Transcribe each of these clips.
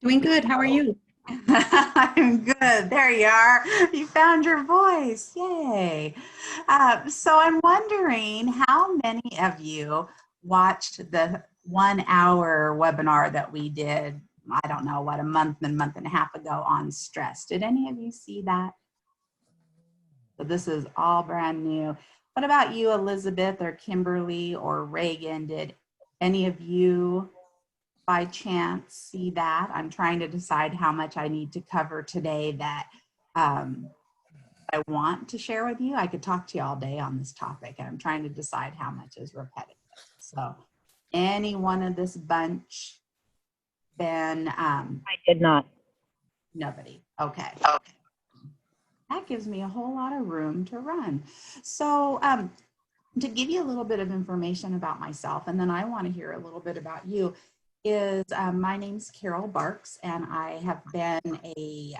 Doing good. How are you? I'm good. There you are. You found your voice. Yay. So I'm wondering how many of you watched the 1 hour webinar that we did, I don't know, what, a month and a half ago on stress. Did any of you see that? So this is all brand new. What about you, Elizabeth or Kimberly or Reagan? Did any of you by chance see that? I'm trying to decide how much I need to cover today that I want to share with you. I could talk to you all day on this topic, and I'm trying to decide how much is repetitive. So any one of this bunch, then I did not. nobody. Okay. That gives me a whole lot of room to run. So to give you a little bit of information about myself, and then I want to hear a little bit about you, is my name's Carol Barks, and I have been a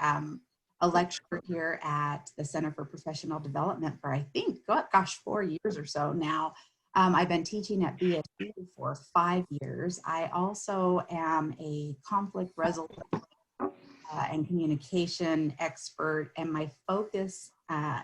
lecturer here at the Center for Professional Development for, I think, gosh, 4 years or so now. I've been teaching at BSU for 5 years. I also am a conflict resolution and communication expert, and my focus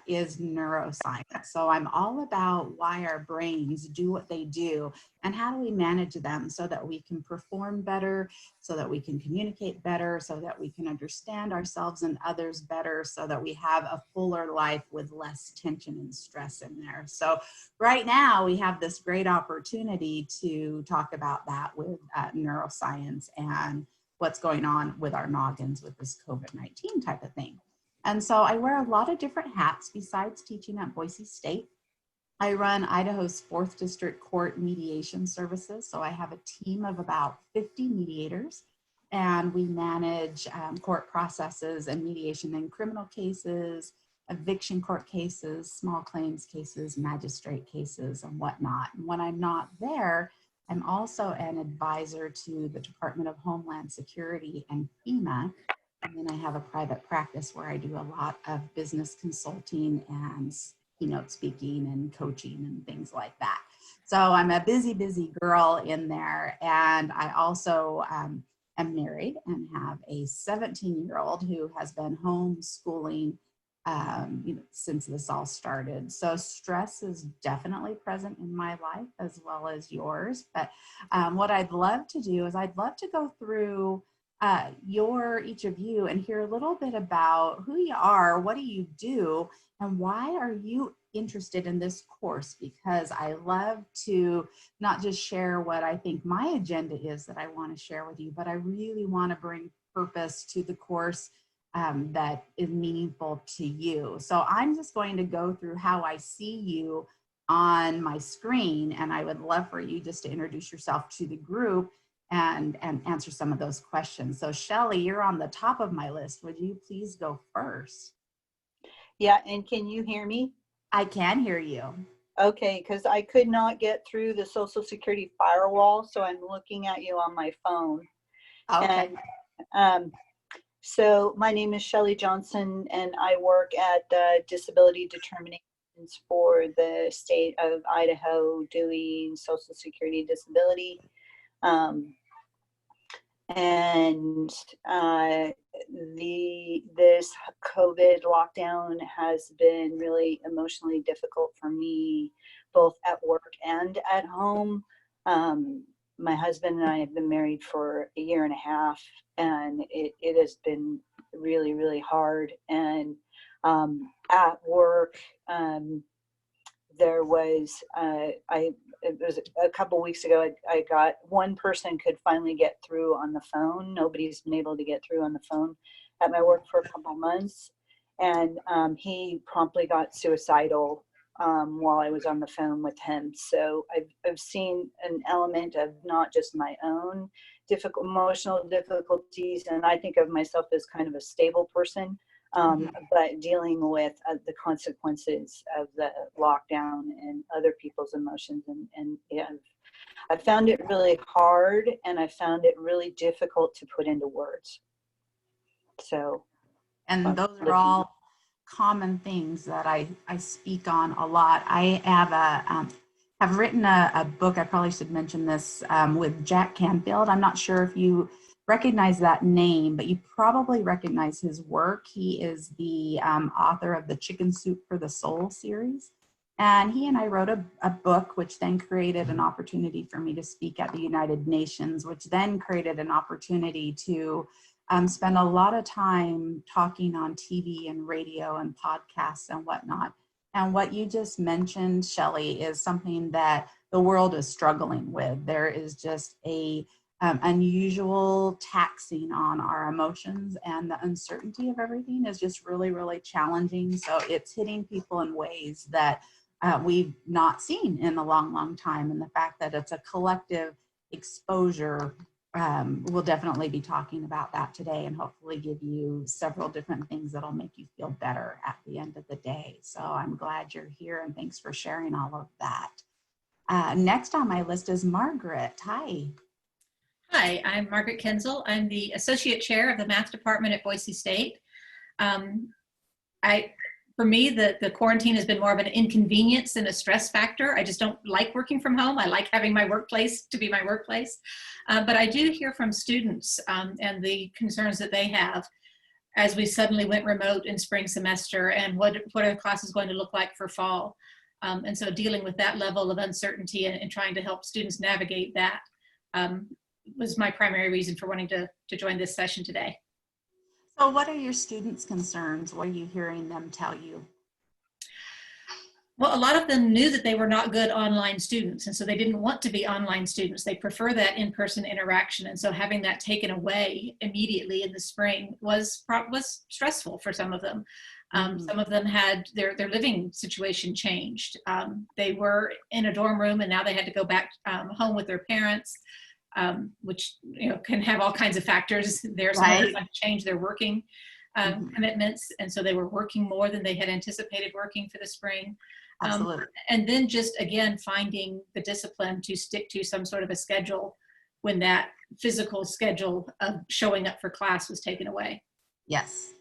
is neuroscience. So I'm all about why our brains do what they do and how do we manage them so that we can perform better, so that we can communicate better, so that we can understand ourselves and others better, so that we have a fuller life with less tension and stress in there. So right now we have this great opportunity to talk about that with neuroscience and what's going on with our noggins with this COVID-19 type of thing. And so I wear a lot of different hats besides teaching at Boise State. I run Idaho's 4th District Court Mediation Services. So I have a team of about 50 mediators, and we manage court processes and mediation in criminal cases, eviction court cases, small claims cases, magistrate cases, and whatnot. And when I'm not there, I'm also an advisor to the Department of Homeland Security and FEMA. And then I have a private practice where I do a lot of business consulting and keynote speaking and coaching and things like that. So I'm a busy, busy girl in there. And I also am married and have a 17-year-old who has been homeschooling since this all started. So stress is definitely present in my life as well as yours. But what I'd love to do is I'd love to go through each of you and hear a little bit about who you are, what do you do, and why are you interested in this course? Because I love to not just share what I think my agenda is that I want to share with you, but I really want to bring purpose to the course that is meaningful to you. So I'm just going to go through how I see you on my screen, and I would love for you just to introduce yourself to the group and answer some of those questions. So Shelly, you're on the top of my list. Would you please go first? Yeah, and can you hear me? I can hear you. Okay, because I could not get through the Social Security firewall, so I'm looking at you on my phone. Okay. And so my name is Shelly Johnson, and I work at Disability Determinations for the state of Idaho doing Social Security disability. And this COVID lockdown has been really emotionally difficult for me, both at work and at home. My husband and I have been married for 1.5 years, and it has been really, really hard. And at work, there was it was a couple weeks ago, I got one person could finally get through on the phone. Nobody's been able to get through on the phone at my work for a couple months. And he promptly got suicidal while I was on the phone with him. So I've seen an element of not just my own emotional difficulties, and I think of myself as kind of a stable person, but dealing with the consequences of the lockdown and other people's emotions. And yeah, I found it really hard, and I found it really difficult to put into words. So, and those are all common things that I speak on a lot. I have written a book, I probably should mention this, with Jack Canfield. I'm not sure if you recognize that name, but you probably recognize his work. He is the author of the Chicken Soup for the Soul series. And he and I wrote a book, which then created an opportunity for me to speak at the United Nations, which then created an opportunity to spend a lot of time talking on TV and radio and podcasts and whatnot. And what you just mentioned, Shelly, is something that the world is struggling with. There is just a unusual taxing on our emotions, and the uncertainty of everything is just really, really challenging. So it's hitting people in ways that we've not seen in a long, long time. And the fact that it's a collective exposure, we'll definitely be talking about that today, and hopefully give you several different things that'll make you feel better at the end of the day. So I'm glad you're here, and thanks for sharing all of that. Next on my list is Margaret. Hi. Hi, I'm Margaret Kenzel. I'm the Associate Chair of the Math Department at Boise State. For me, the quarantine has been more of an inconvenience than a stress factor. I just don't like working from home. I like having my workplace to be my workplace. But I do hear from students and the concerns that they have as we suddenly went remote in spring semester, and what are the classes going to look like for fall. And so dealing with that level of uncertainty and trying to help students navigate that was my primary reason for wanting to join this session today. So what are your students' concerns? What are you hearing them tell you? Well, a lot of them knew that they were not good online students, and so they didn't want to be online students. They prefer that in-person interaction, and so having that taken away immediately in the spring was stressful for some of them. Some of them had their living situation changed. They were in a dorm room, and now they had to go back home with their parents. Which can have all kinds of factors. There's some to change their working commitments, and so they were working more than they had anticipated working for the spring. Absolutely. And then just again finding the discipline to stick to some sort of a schedule when that physical schedule of showing up for class was taken away. Yes.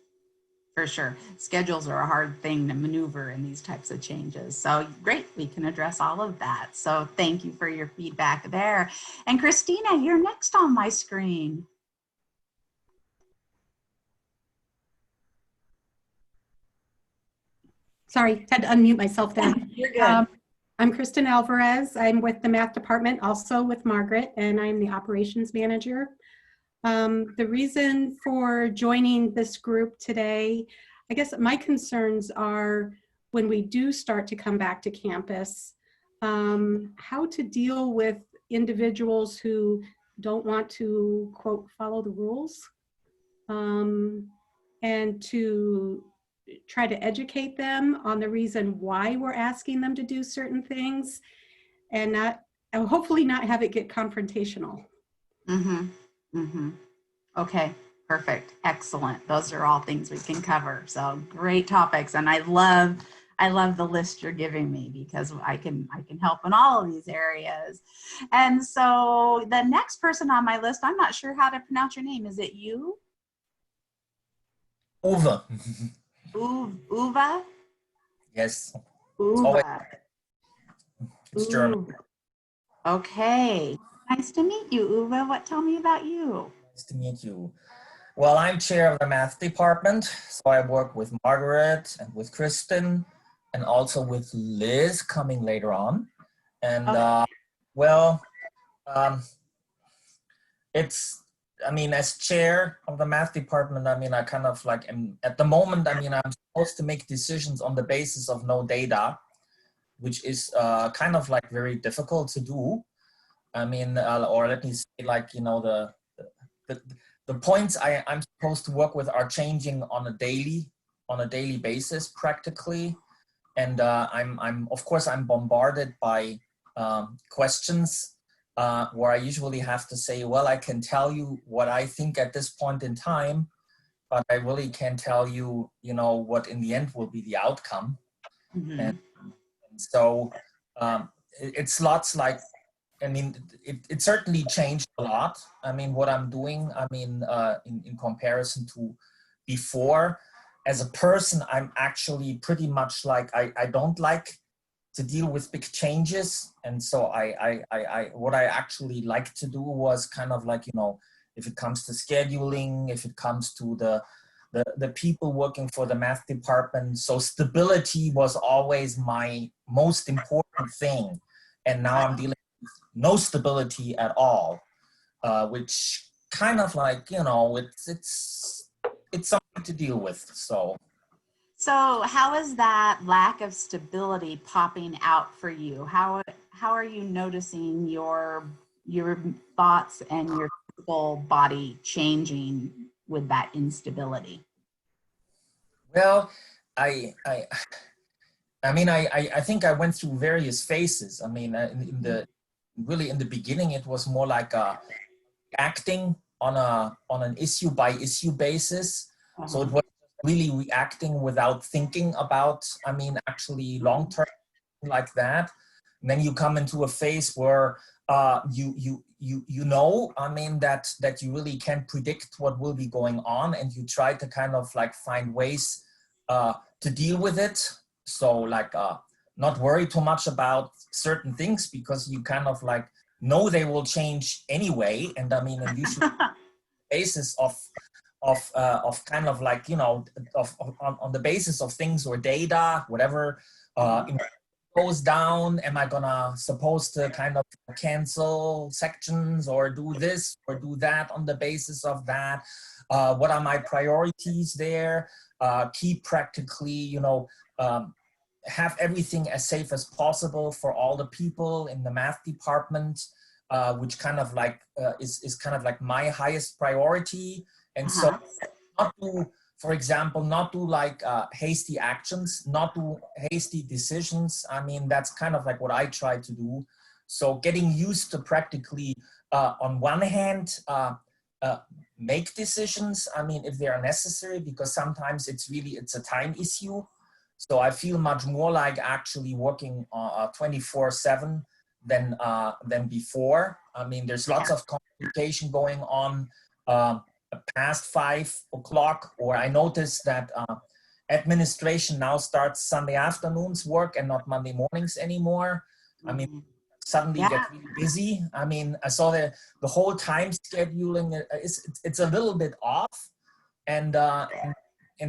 For sure. Schedules are a hard thing to maneuver in these types of changes. So great, we can address all of that. So thank you for your feedback there. And Christina, you're next on my screen. Sorry, had to unmute myself there. You're good. I'm Kristen Alvarez. I'm with the math department, also with Margaret, and I'm the operations manager. The reason for joining this group today, I guess my concerns are when we do start to come back to campus, how to deal with individuals who don't want to, quote, follow the rules, and to try to educate them on the reason why we're asking them to do certain things, and hopefully not have it get confrontational. Okay, perfect, excellent. Those are all things we can cover. So great topics, and I love the list you're giving me, because I can help in all of these areas. And so the next person on my list, I'm not sure how to pronounce your name. Is it you? Uwe. Uwe? Yes. Uwe. It's German. Okay. Nice to meet you, Uwe. Tell me about you. Nice to meet you. Well, I'm chair of the math department, so I work with Margaret and with Kristen, and also with Liz coming later on. And as chair of the math department, I kind of like am at the moment, I'm supposed to make decisions on the basis of no data, which is kind of like very difficult to do. Or let me say, like, the points I'm supposed to work with are changing on a daily basis practically. And of course I'm bombarded by questions where I usually have to say, well, I can tell you what I think at this point in time, but I really can't tell you, what in the end will be the outcome. And so it's lots like, it certainly changed a lot. What I'm doing, in comparison to before. As a person, I'm actually pretty much like, I don't like to deal with big changes. And so what I actually like to do was kind of like, if it comes to scheduling, if it comes to the people working for the math department. So stability was always my most important thing. And now I'm dealing with no stability at all, which kind of like, you know, it's something to deal with. So how is that lack of stability popping out for you? How are you noticing your thoughts and your physical body changing with that instability? well, I mean, I think I went through various phases. I mean, in the beginning, it was more like acting on an issue by issue basis. So it was really reacting without thinking about, I mean, actually long term like that. And then you come into a phase where you know, I mean, that you really can't predict what will be going on, and you try to kind of like find ways to deal with it. So like not worry too much about certain things, because you kind of like know they will change anyway. And I mean, and usually basis of kind of like, you know, on the basis of things or data, whatever goes down, am I gonna supposed to kind of cancel sections or do this or do that on the basis of that? What are my priorities there? Keep practically, you know, have everything as safe as possible for all the people in the math department, which kind of like is kind of like my highest priority. And so not to, for example, not do like hasty actions, not do hasty decisions. I mean, that's kind of like what I try to do. So getting used to practically, on one hand, make decisions, I mean, if they are necessary, because sometimes it's a time issue. So I feel much more like actually working 24/7 than before. I mean, there's lots of communication going on past 5 o'clock, or I noticed that administration now starts Sunday afternoons work and not Monday mornings anymore. I mean, suddenly get really busy. I mean, I saw the whole time scheduling it's a little bit off, and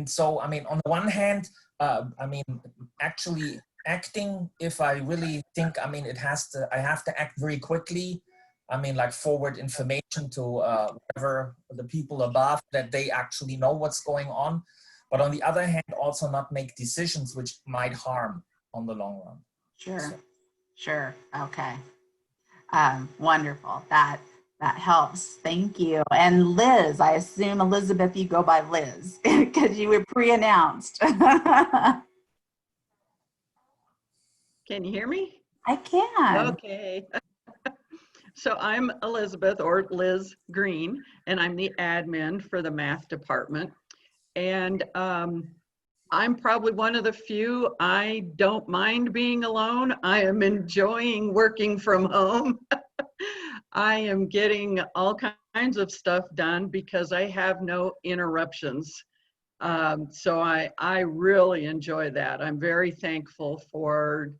so I mean, on the one hand, I mean, actually acting, if I really think, I mean, I have to act very quickly. I mean, like forward information to whatever the people above, that they actually know what's going on. But on the other hand, also not make decisions which might harm on the long run. Sure, So. sure, okay. Wonderful, that helps, thank you. And Liz, I assume, Elizabeth, you go by Liz, because you were pre-announced. Can you hear me? I can. Okay. So I'm Elizabeth, or Liz Green, and I'm the admin for the math department. And I'm probably one of the few. I don't mind being alone. I am enjoying working from home. I am getting all kinds of stuff done because I have no interruptions. So I really enjoy that. I'm very thankful for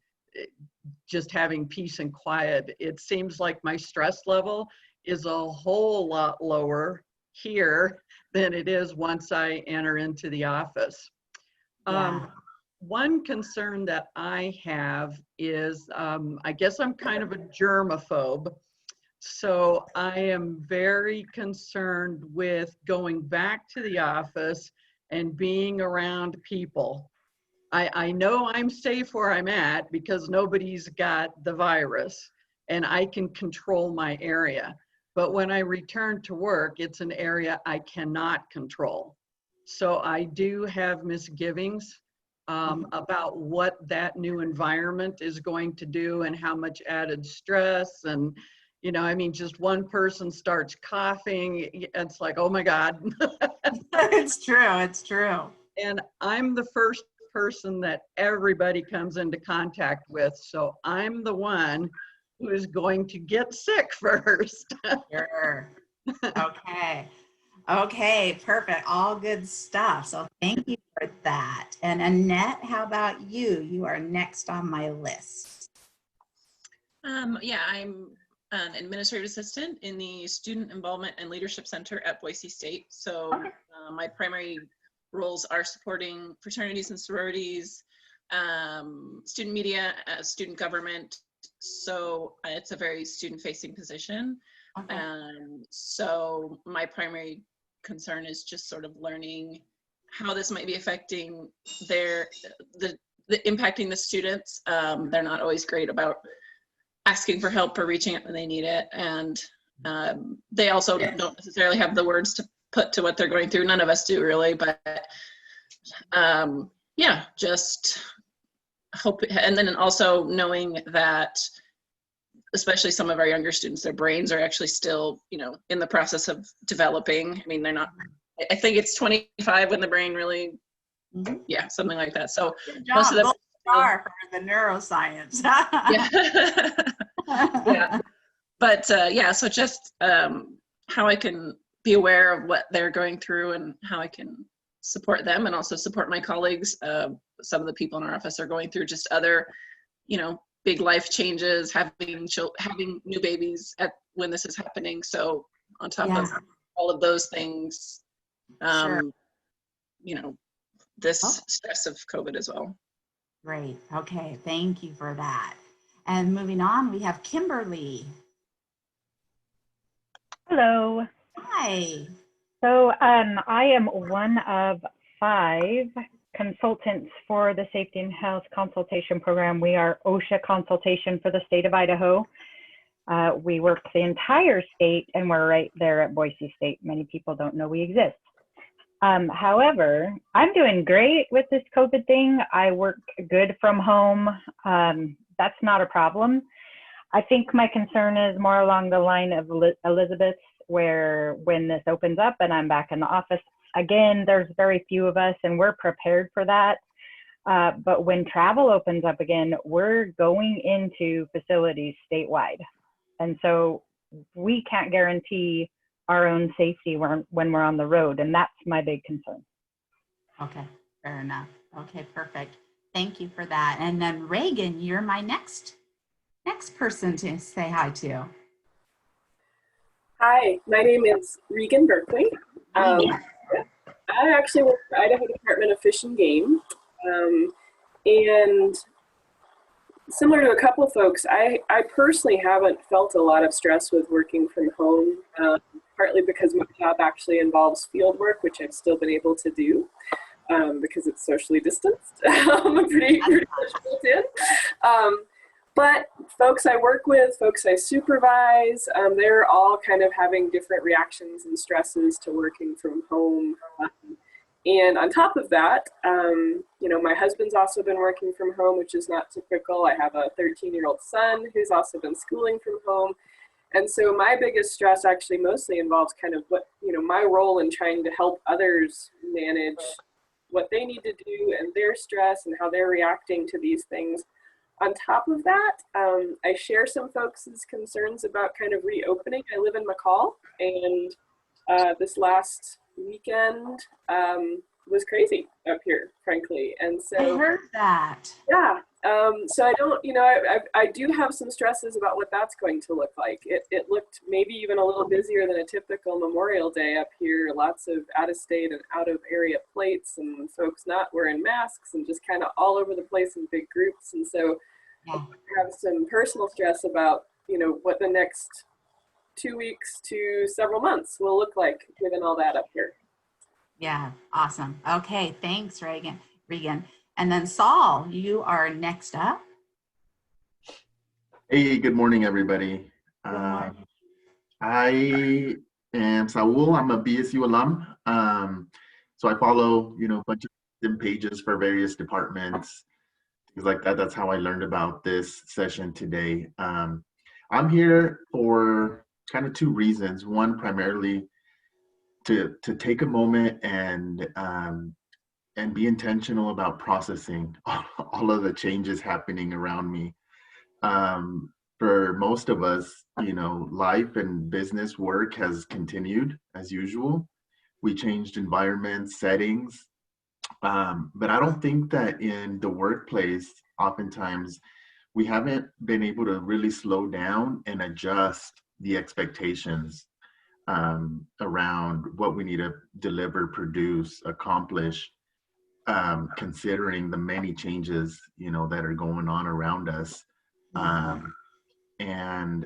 just having peace and quiet. It seems like my stress level is a whole lot lower here than it is once I enter into the office. Yeah. One concern that I have is, I guess I'm kind of a germaphobe. So I am very concerned with going back to the office and being around people. I know I'm safe where I'm at because nobody's got the virus and I can control my area. But when I return to work, it's an area I cannot control. So I do have misgivings about what that new environment is going to do and how much added stress. And, you know, I mean, just one person starts coughing, it's like, oh my God. It's true, it's true. And I'm the first person that everybody comes into contact with. So I'm the one who is going to get sick first. Sure. Okay. Okay, perfect. All good stuff. So thank you for that. And Annette, how about you? You are next on my list. Yeah, I'm an administrative assistant in the Student Involvement and Leadership Center at Boise State. So Okay. my primary roles are supporting fraternities and sororities, student media, student government. So it's a very student-facing position. Okay. So my primary concern is just sort of learning how this might be affecting the impacting the students. They're not always great about asking for help or reaching out when they need it. And they also don't necessarily have the words to put to what they're going through. None of us do really, but yeah, just hope. And then also knowing that, especially some of our younger students, their brains are actually still, in the process of developing. I mean, they're not, I think it's 25 when the brain really, yeah, something like that. So Good job. most of them Star for the neuroscience. yeah. Yeah. But yeah, so just how I can be aware of what they're going through and how I can support them and also support my colleagues. Some of the people in our office are going through just other, big life changes, having new babies when this is happening. So on top of all of those things, this stress of COVID as well. Great. Okay. Thank you for that. And moving on, we have Kimberly. Hello. Hi. So I am one of 5 consultants for the Safety and Health Consultation Program. We are OSHA consultation for the state of Idaho. We work the entire state, and we're right there at Boise State. Many people don't know we exist. However, I'm doing great with this COVID thing. I work good from home. That's not a problem. I think my concern is more along the line of Elizabeth's, where when this opens up and I'm back in the office, again, there's very few of us and we're prepared for that. But when travel opens up again, we're going into facilities statewide. And so we can't guarantee our own safety when we're on the road. And that's my big concern. Okay, fair enough. Okay, perfect. Thank you for that. And then Regan, you're my next person to say hi to. Hi, my name is Regan Berkeley. I actually work for Idaho Department of Fish and Game. And similar to a couple folks, I personally haven't felt a lot of stress with working from home, partly because my job actually involves field work, which I've still been able to do because it's socially distanced. I'm pretty much built in. But folks I work with, folks I supervise, they're all kind of having different reactions and stresses to working from home. And on top of that, my husband's also been working from home, which is not typical. I have a 13-year-old son who's also been schooling from home. And so my biggest stress actually mostly involves kind of what, my role in trying to help others manage what they need to do and their stress and how they're reacting to these things. On top of that, I share some folks' concerns about kind of reopening. I live in McCall, and this last weekend was crazy up here, frankly. And so I heard that. Yeah. So I don't, I do have some stresses about what that's going to look like. It looked maybe even a little busier than a typical Memorial Day up here. Lots of out-of-state and out-of-area plates and folks not wearing masks and just kind of all over the place in big groups. And so I have some personal stress about, what the next 2 weeks to several months will look like given all that up here. Yeah, awesome. Okay, thanks, Regan. And then Saul, you are next up. Hey, good morning, everybody. I am Saul. I'm a BSU alum. So I follow, a bunch of LinkedIn pages for various departments, things like that. That's how I learned about this session today. I'm here for kind of 2 reasons. One, primarily to take a moment and be intentional about processing all of the changes happening around me. For most of us, life and business work has continued as usual. We changed environments, settings, but I don't think that in the workplace, oftentimes we haven't been able to really slow down and adjust the expectations around what we need to deliver, produce, accomplish, considering the many changes, you know, that are going on around us. And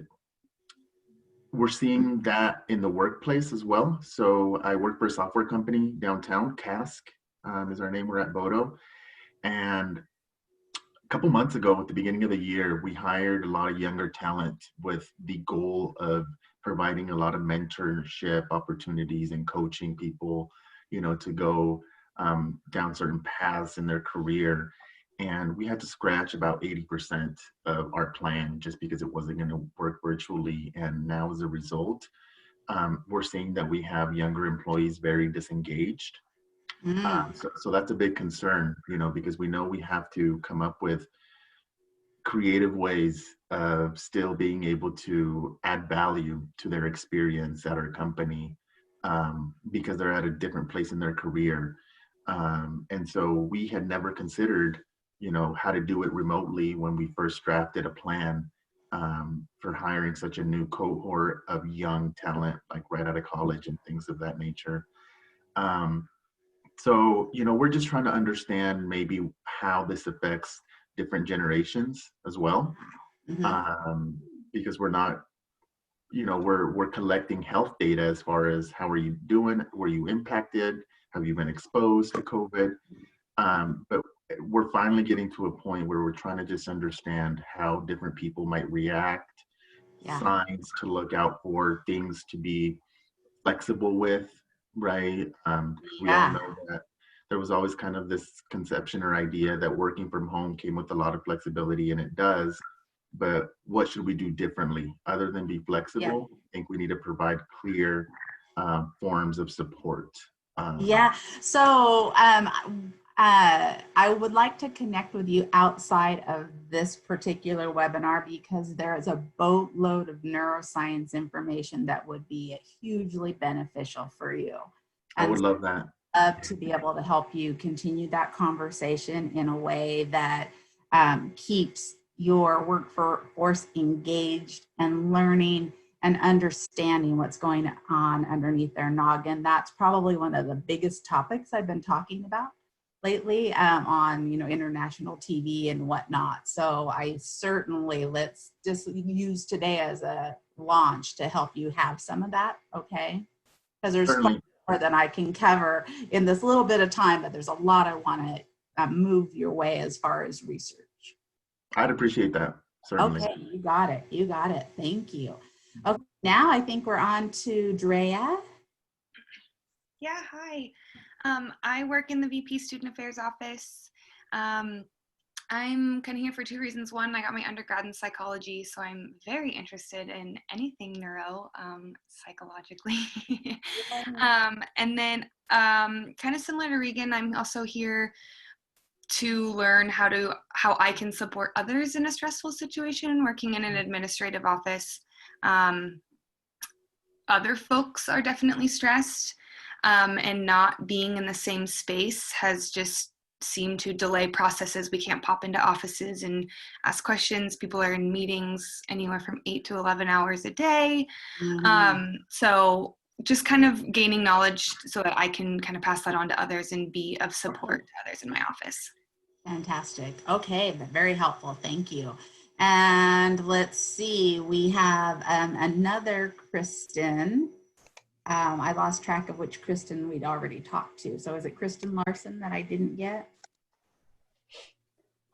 we're seeing that in the workplace as well. So I work for a software company downtown, Cask is our name. We're at Boredom. And a couple months ago, at the beginning of the year, we hired a lot of younger talent with the goal of providing a lot of mentorship opportunities and coaching people, you know, to go down certain paths in their career. And we had to scratch about 80% of our plan just because it wasn't going to work virtually. And now as a result, we're seeing that we have younger employees very disengaged. So that's a big concern, you know, because we know we have to come up with creative ways of still being able to add value to their experience at our company because they're at a different place in their career. And so we had never considered, you know, how to do it remotely when we first drafted a plan for hiring such a new cohort of young talent, like right out of college and things of that nature. So, you know, we're just trying to understand maybe how this affects different generations as well, because we're not, you know, we're collecting health data as far as how are you doing, were you impacted, have you been exposed to COVID, but we're finally getting to a point where we're trying to just understand how different people might react, signs to look out for, things to be flexible with, right? We all know that there was always kind of this conception or idea that working from home came with a lot of flexibility, and it does, but what should we do differently other than be flexible? I think we need to provide clear forms of support. So I would like to connect with you outside of this particular webinar because there is a boatload of neuroscience information that would be hugely beneficial for you. I would love that. To be able to help you continue that conversation in a way that keeps your workforce engaged and learning and understanding what's going on underneath their noggin. That's probably one of the biggest topics I've been talking about lately on, you know, international TV and whatnot. So I certainly, let's just use today as a launch to help you have some of that, okay? Because there's Certainly more than I can cover in this little bit of time, but there's a lot I want to move your way as far as research. I'd appreciate that, certainly. Okay, you got it. You got it. Thank you. Okay, now I think we're on to Drea. Yeah, hi. I work in the VP Student Affairs office. I'm kind of here for two reasons. One, I got my undergrad in psychology, so I'm very interested in anything neuro, psychologically. And then kind of similar to Regan, I'm also here to learn how I can support others in a stressful situation, working in an administrative office. Other folks are definitely stressed, and not being in the same space has just seemed to delay processes. We can't pop into offices and ask questions. People are in meetings anywhere from 8 to 11 hours a day. So just kind of gaining knowledge so that I can kind of pass that on to others and be of support to others in my office. Fantastic. Okay, very helpful. Thank you. And let's see, we have another Kristen. I lost track of which Kristen we'd already talked to. So is it Kristen Larsen that I didn't get?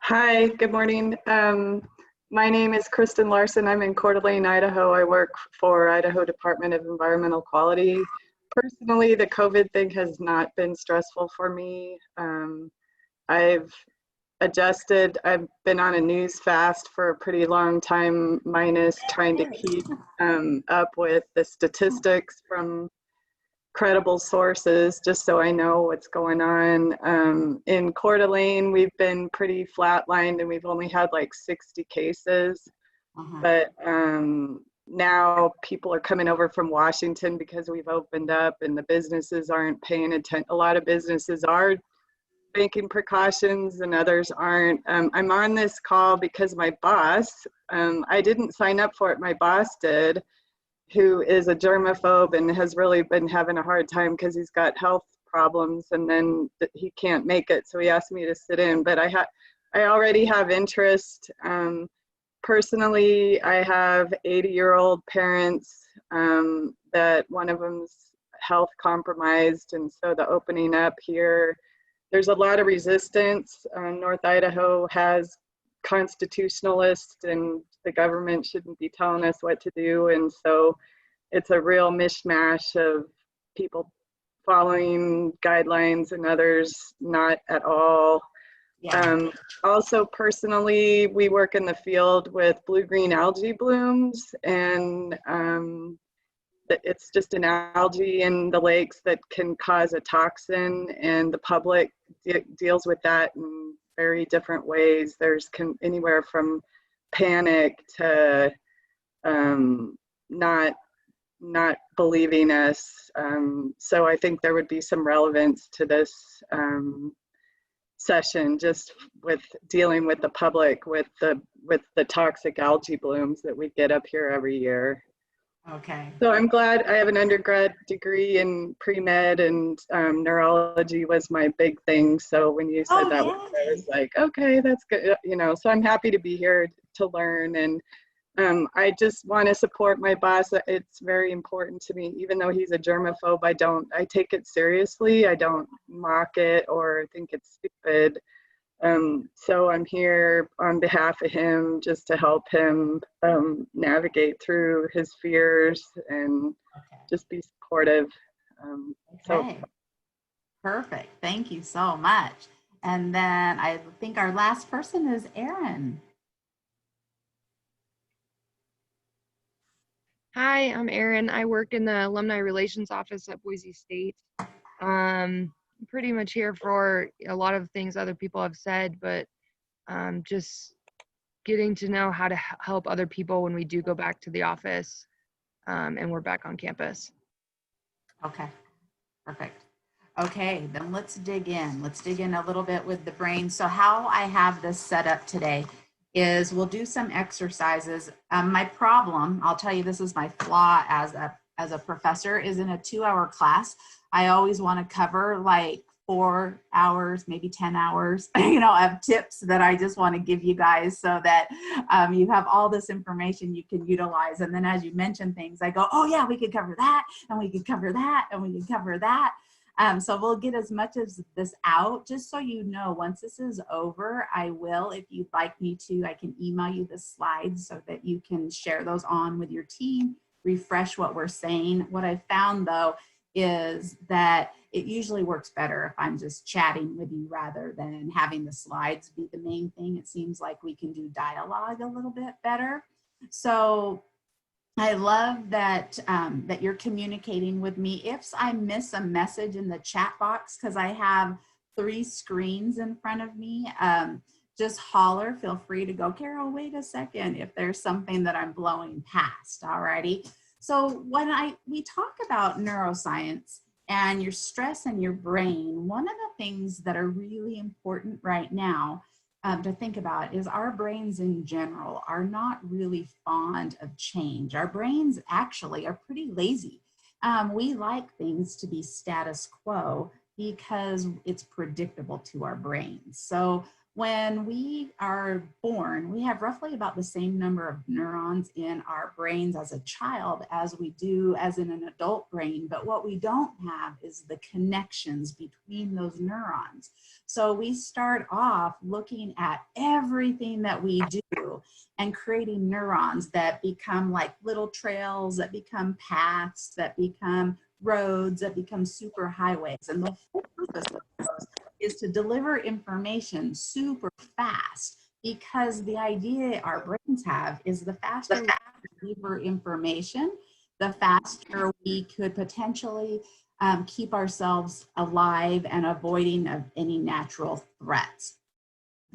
Hi, good morning. My name is Kristen Larsen. I'm in Coeur d'Alene, Idaho. I work for Idaho Department of Environmental Quality. Personally, the COVID thing has not been stressful for me. I've adjusted. I've been on a news fast for a pretty long time, minus trying to keep up with the statistics from credible sources, just so I know what's going on. In Coeur d'Alene, we've been pretty flatlined and we've only had like 60 cases. But now people are coming over from Washington because we've opened up and the businesses aren't paying attention. A lot of businesses are making precautions and others aren't. I'm on this call because my boss, I didn't sign up for it, my boss did, who is a germaphobe and has really been having a hard time because he's got health problems, and then he can't make it, so he asked me to sit in. But I already have interest. Personally, I have 80-year-old parents that one of them's health compromised, and so the opening up here, there's a lot of resistance. North Idaho has constitutionalists, and the government shouldn't be telling us what to do, and so it's a real mishmash of people following guidelines and others not at all. Yeah. Also, personally, we work in the field with blue-green algae blooms, and it's just an algae in the lakes that can cause a toxin, and the public deals with that in very different ways. There's anywhere from panic to not believing us. So I think there would be some relevance to this session, just with dealing with the public with the toxic algae blooms that we get up here every year. Okay. So I'm glad I have an undergrad degree in pre-med, and neurology was my big thing. So when you said that, I was like, okay, that's good. You know, so I'm happy to be here to learn. And I just want to support my boss. It's very important to me, even though he's a germaphobe. I take it seriously. I don't mock it or think it's stupid. So I'm here on behalf of him, just to help him navigate through his fears and just be supportive. Okay. Perfect. Thank you so much. And then I think our last person is Erin. Hi, I'm Erin. I work in the Alumni Relations Office at Boise State. Pretty much here for a lot of things other people have said, but just getting to know how to help other people when we do go back to the office and we're back on campus. Okay, perfect. Okay, then let's dig in. Let's dig in a little bit with the brain. So how I have this set up today is we'll do some exercises. My problem, I'll tell you, this is my flaw as a professor, is in a 2-hour class, I always want to cover like 4 hours, maybe 10 hours, you know, of tips that I just want to give you guys so that you have all this information you can utilize. And then as you mention things, I go, oh yeah, we could cover that, and we could cover that, and we could cover that. So we'll get as much of this out, just so you know, once this is over, I will, if you'd like me to, I can email you the slides so that you can share those on with your team, refresh what we're saying. What I found though is that it usually works better if I'm just chatting with you rather than having the slides be the main thing. It seems like we can do dialogue a little bit better. So I love that that you're communicating with me. If I miss a message in the chat box, because I have 3 screens in front of me, just holler. Feel free to go, Carol, wait a second, if there's something that I'm blowing past. Alrighty. So when we talk about neuroscience and your stress and your brain, one of the things that are really important right now to think about is our brains in general are not really fond of change. Our brains actually are pretty lazy. We like things to be status quo because it's predictable to our brains. So when we are born, we have roughly about the same number of neurons in our brains as a child as we do as in an adult brain. But what we don't have is the connections between those neurons. So we start off looking at everything that we do and creating neurons that become like little trails, that become paths, that become roads, that become super highways. And the whole purpose of those is to deliver information super fast, because the idea our brains have is the faster we deliver information, the faster we could potentially keep ourselves alive and avoiding of any natural threats.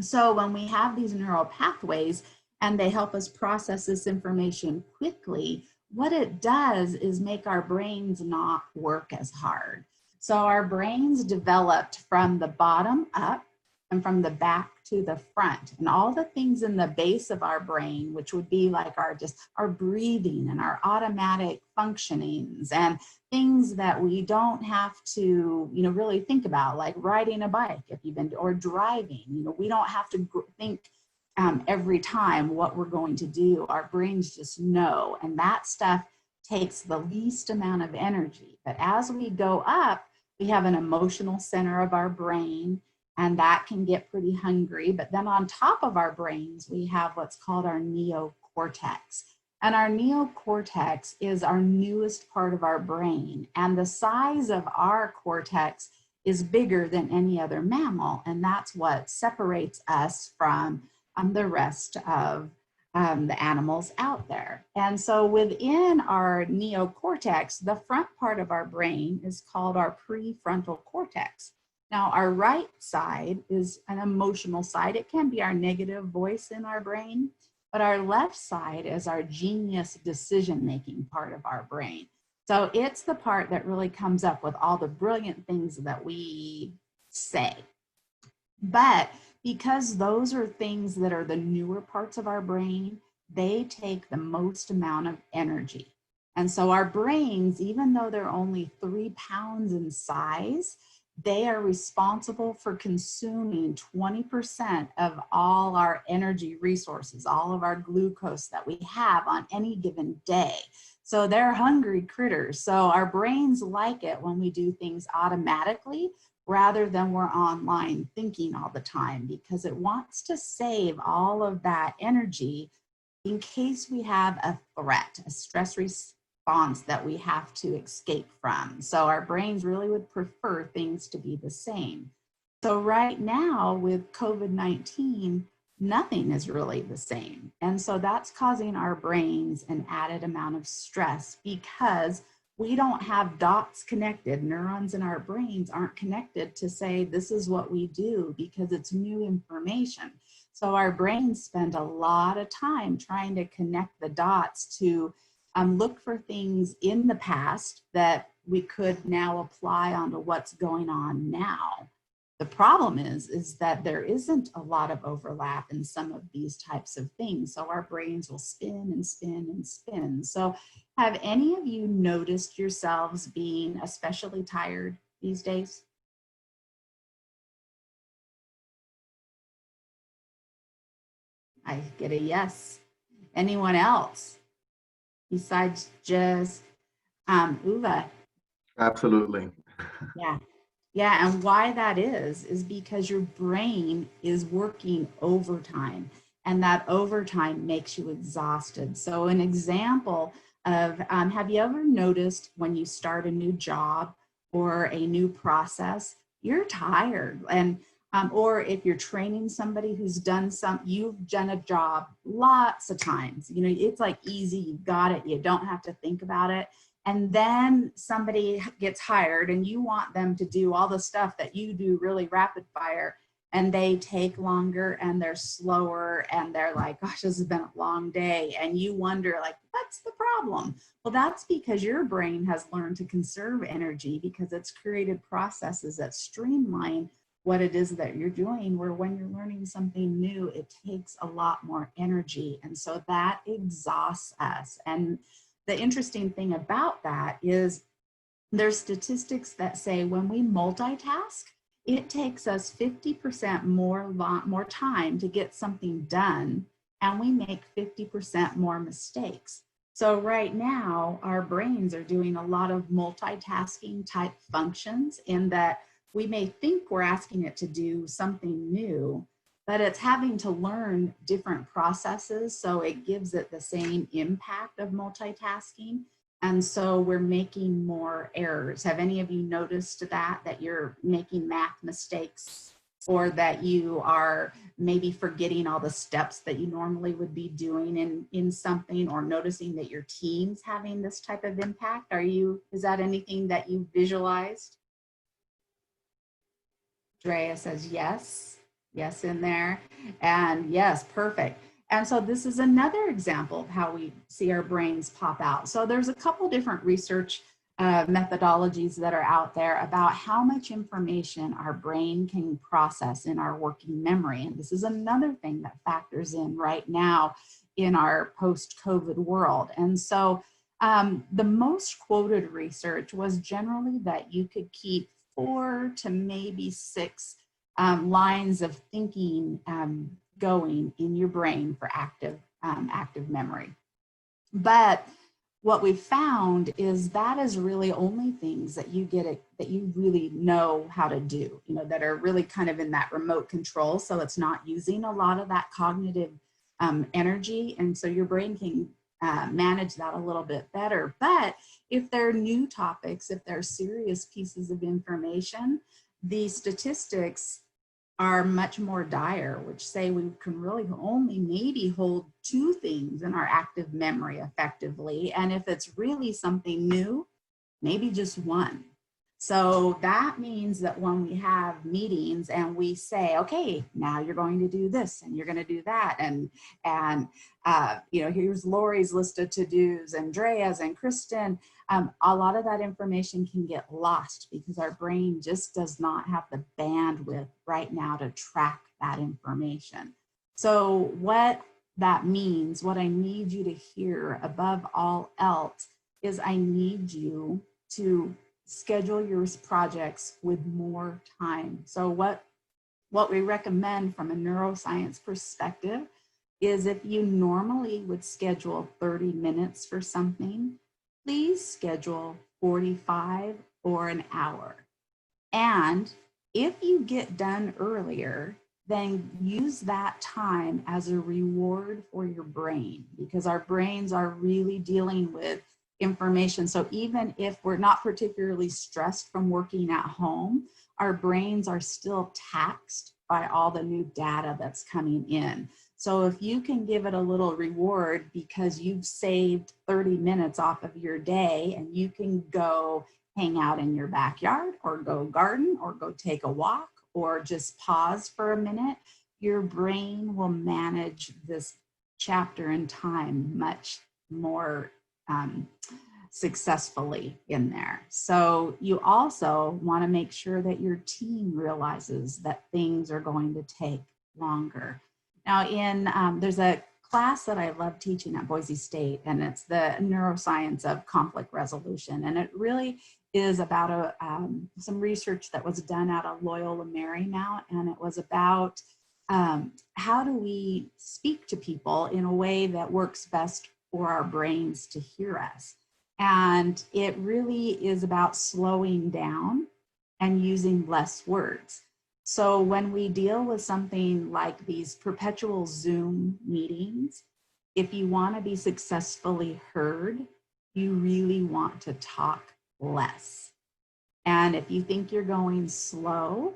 So when we have these neural pathways and they help us process this information quickly, what it does is make our brains not work as hard. So our brains developed from the bottom up and from the back to the front, and all the things in the base of our brain, which would be like our breathing and our automatic functionings and things that we don't have to, really think about, like riding a bike if you've been, or driving. We don't have to think every time what we're going to do. Our brains just know, and that stuff takes the least amount of energy. But as we go up, we have an emotional center of our brain, and that can get pretty hungry. But then on top of our brains, we have what's called our neocortex. And our neocortex is our newest part of our brain. And the size of our cortex is bigger than any other mammal. And that's what separates us from the rest of the animals out there. And so within our neocortex, the front part of our brain is called our prefrontal cortex. Now, our right side is an emotional side. It can be our negative voice in our brain, but our left side is our genius decision-making part of our brain. So it's the part that really comes up with all the brilliant things that we say. But because those are things that are the newer parts of our brain, they take the most amount of energy. And so our brains, even though they're only 3 pounds in size, they are responsible for consuming 20% of all our energy resources, all of our glucose that we have on any given day. So they're hungry critters. So our brains like it when we do things automatically rather than we're online thinking all the time, because it wants to save all of that energy in case we have a threat, a stress response that we have to escape from. So our brains really would prefer things to be the same. So right now with COVID-19, nothing is really the same. And so that's causing our brains an added amount of stress because we don't have dots connected. Neurons in our brains aren't connected to say, this is what we do, because it's new information. So our brains spend a lot of time trying to connect the dots to look for things in the past that we could now apply onto what's going on now. The problem is that there isn't a lot of overlap in some of these types of things. So our brains will spin and spin and spin. So have any of you noticed yourselves being especially tired these days? I get a yes. Anyone else? Besides just Uva. Absolutely. Yeah, and why that is because your brain is working overtime, and that overtime makes you exhausted. So an example of, have you ever noticed when you start a new job or a new process, you're tired, and or if you're training somebody who's done you've done a job lots of times, it's like easy, you got it, you don't have to think about it. And then somebody gets hired and you want them to do all the stuff that you do really rapid fire, and they take longer and they're slower and they're like, gosh, this has been a long day. And you wonder, like, what's the problem? Well, that's because your brain has learned to conserve energy because it's created processes that streamline what it is that you're doing, where when you're learning something new, it takes a lot more energy. And so that exhausts us. And the interesting thing about that is there's statistics that say when we multitask, it takes us 50% more time to get something done, and we make 50% more mistakes. So right now, our brains are doing a lot of multitasking type functions in that we may think we're asking it to do something new, but it's having to learn different processes, so it gives it the same impact of multitasking. And so we're making more errors. Have any of you noticed that you're making math mistakes, or that you are maybe forgetting all the steps that you normally would be doing in something, or noticing that your team's having this type of impact? Is that anything that you visualized? Drea says yes in there, and yes, perfect. And so this is another example of how we see our brains pop out. So there's a couple different research methodologies that are out there about how much information our brain can process in our working memory. And this is another thing that factors in right now in our post-COVID world. And so the most quoted research was generally that you could keep 4 to maybe 6 lines of thinking going in your brain for active memory. But what we found is that is really only things that you that you really know how to do, that are really kind of in that remote control. So it's not using a lot of that cognitive energy. And so your brain can manage that a little bit better. But if they're new topics, if they're serious pieces of information, the statistics are much more dire, which say we can really only maybe hold 2 things in our active memory effectively. And if it's really something new, maybe just 1. So that means that when we have meetings and we say, okay, now you're going to do this and you're going to do that. And here's Lori's list of to-dos, Andrea's and Kristen. A lot of that information can get lost because our brain just does not have the bandwidth right now to track that information. So what that means, what I need you to hear above all else is I need you to schedule your projects with more time. So what we recommend from a neuroscience perspective is if you normally would schedule 30 minutes for something, please schedule 45 or an hour. And if you get done earlier, then use that time as a reward for your brain, because our brains are really dealing with information. So even if we're not particularly stressed from working at home, our brains are still taxed by all the new data that's coming in. So if you can give it a little reward because you've saved 30 minutes off of your day and you can go hang out in your backyard or go garden or go take a walk or just pause for a minute, your brain will manage this chapter in time much more successfully in there. So you also want to make sure that your team realizes that things are going to take longer. Now there's a class that I love teaching at Boise State, and it's the neuroscience of conflict resolution. And it really is about some research that was done out of Loyola Marymount, and it was about how do we speak to people in a way that works best for our brains to hear us. And it really is about slowing down and using less words. So when we deal with something like these perpetual Zoom meetings, if you want to be successfully heard, you really want to talk less. And if you think you're going slow,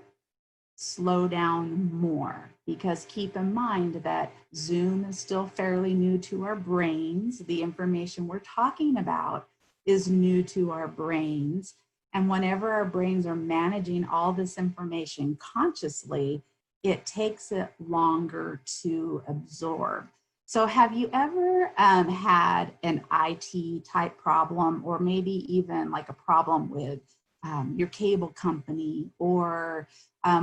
slow down more, because keep in mind that Zoom is still fairly new to our brains. The information we're talking about is new to our brains. And whenever our brains are managing all this information consciously, it takes it longer to absorb. So have you ever had an IT type problem, or maybe even like a problem with your cable company, or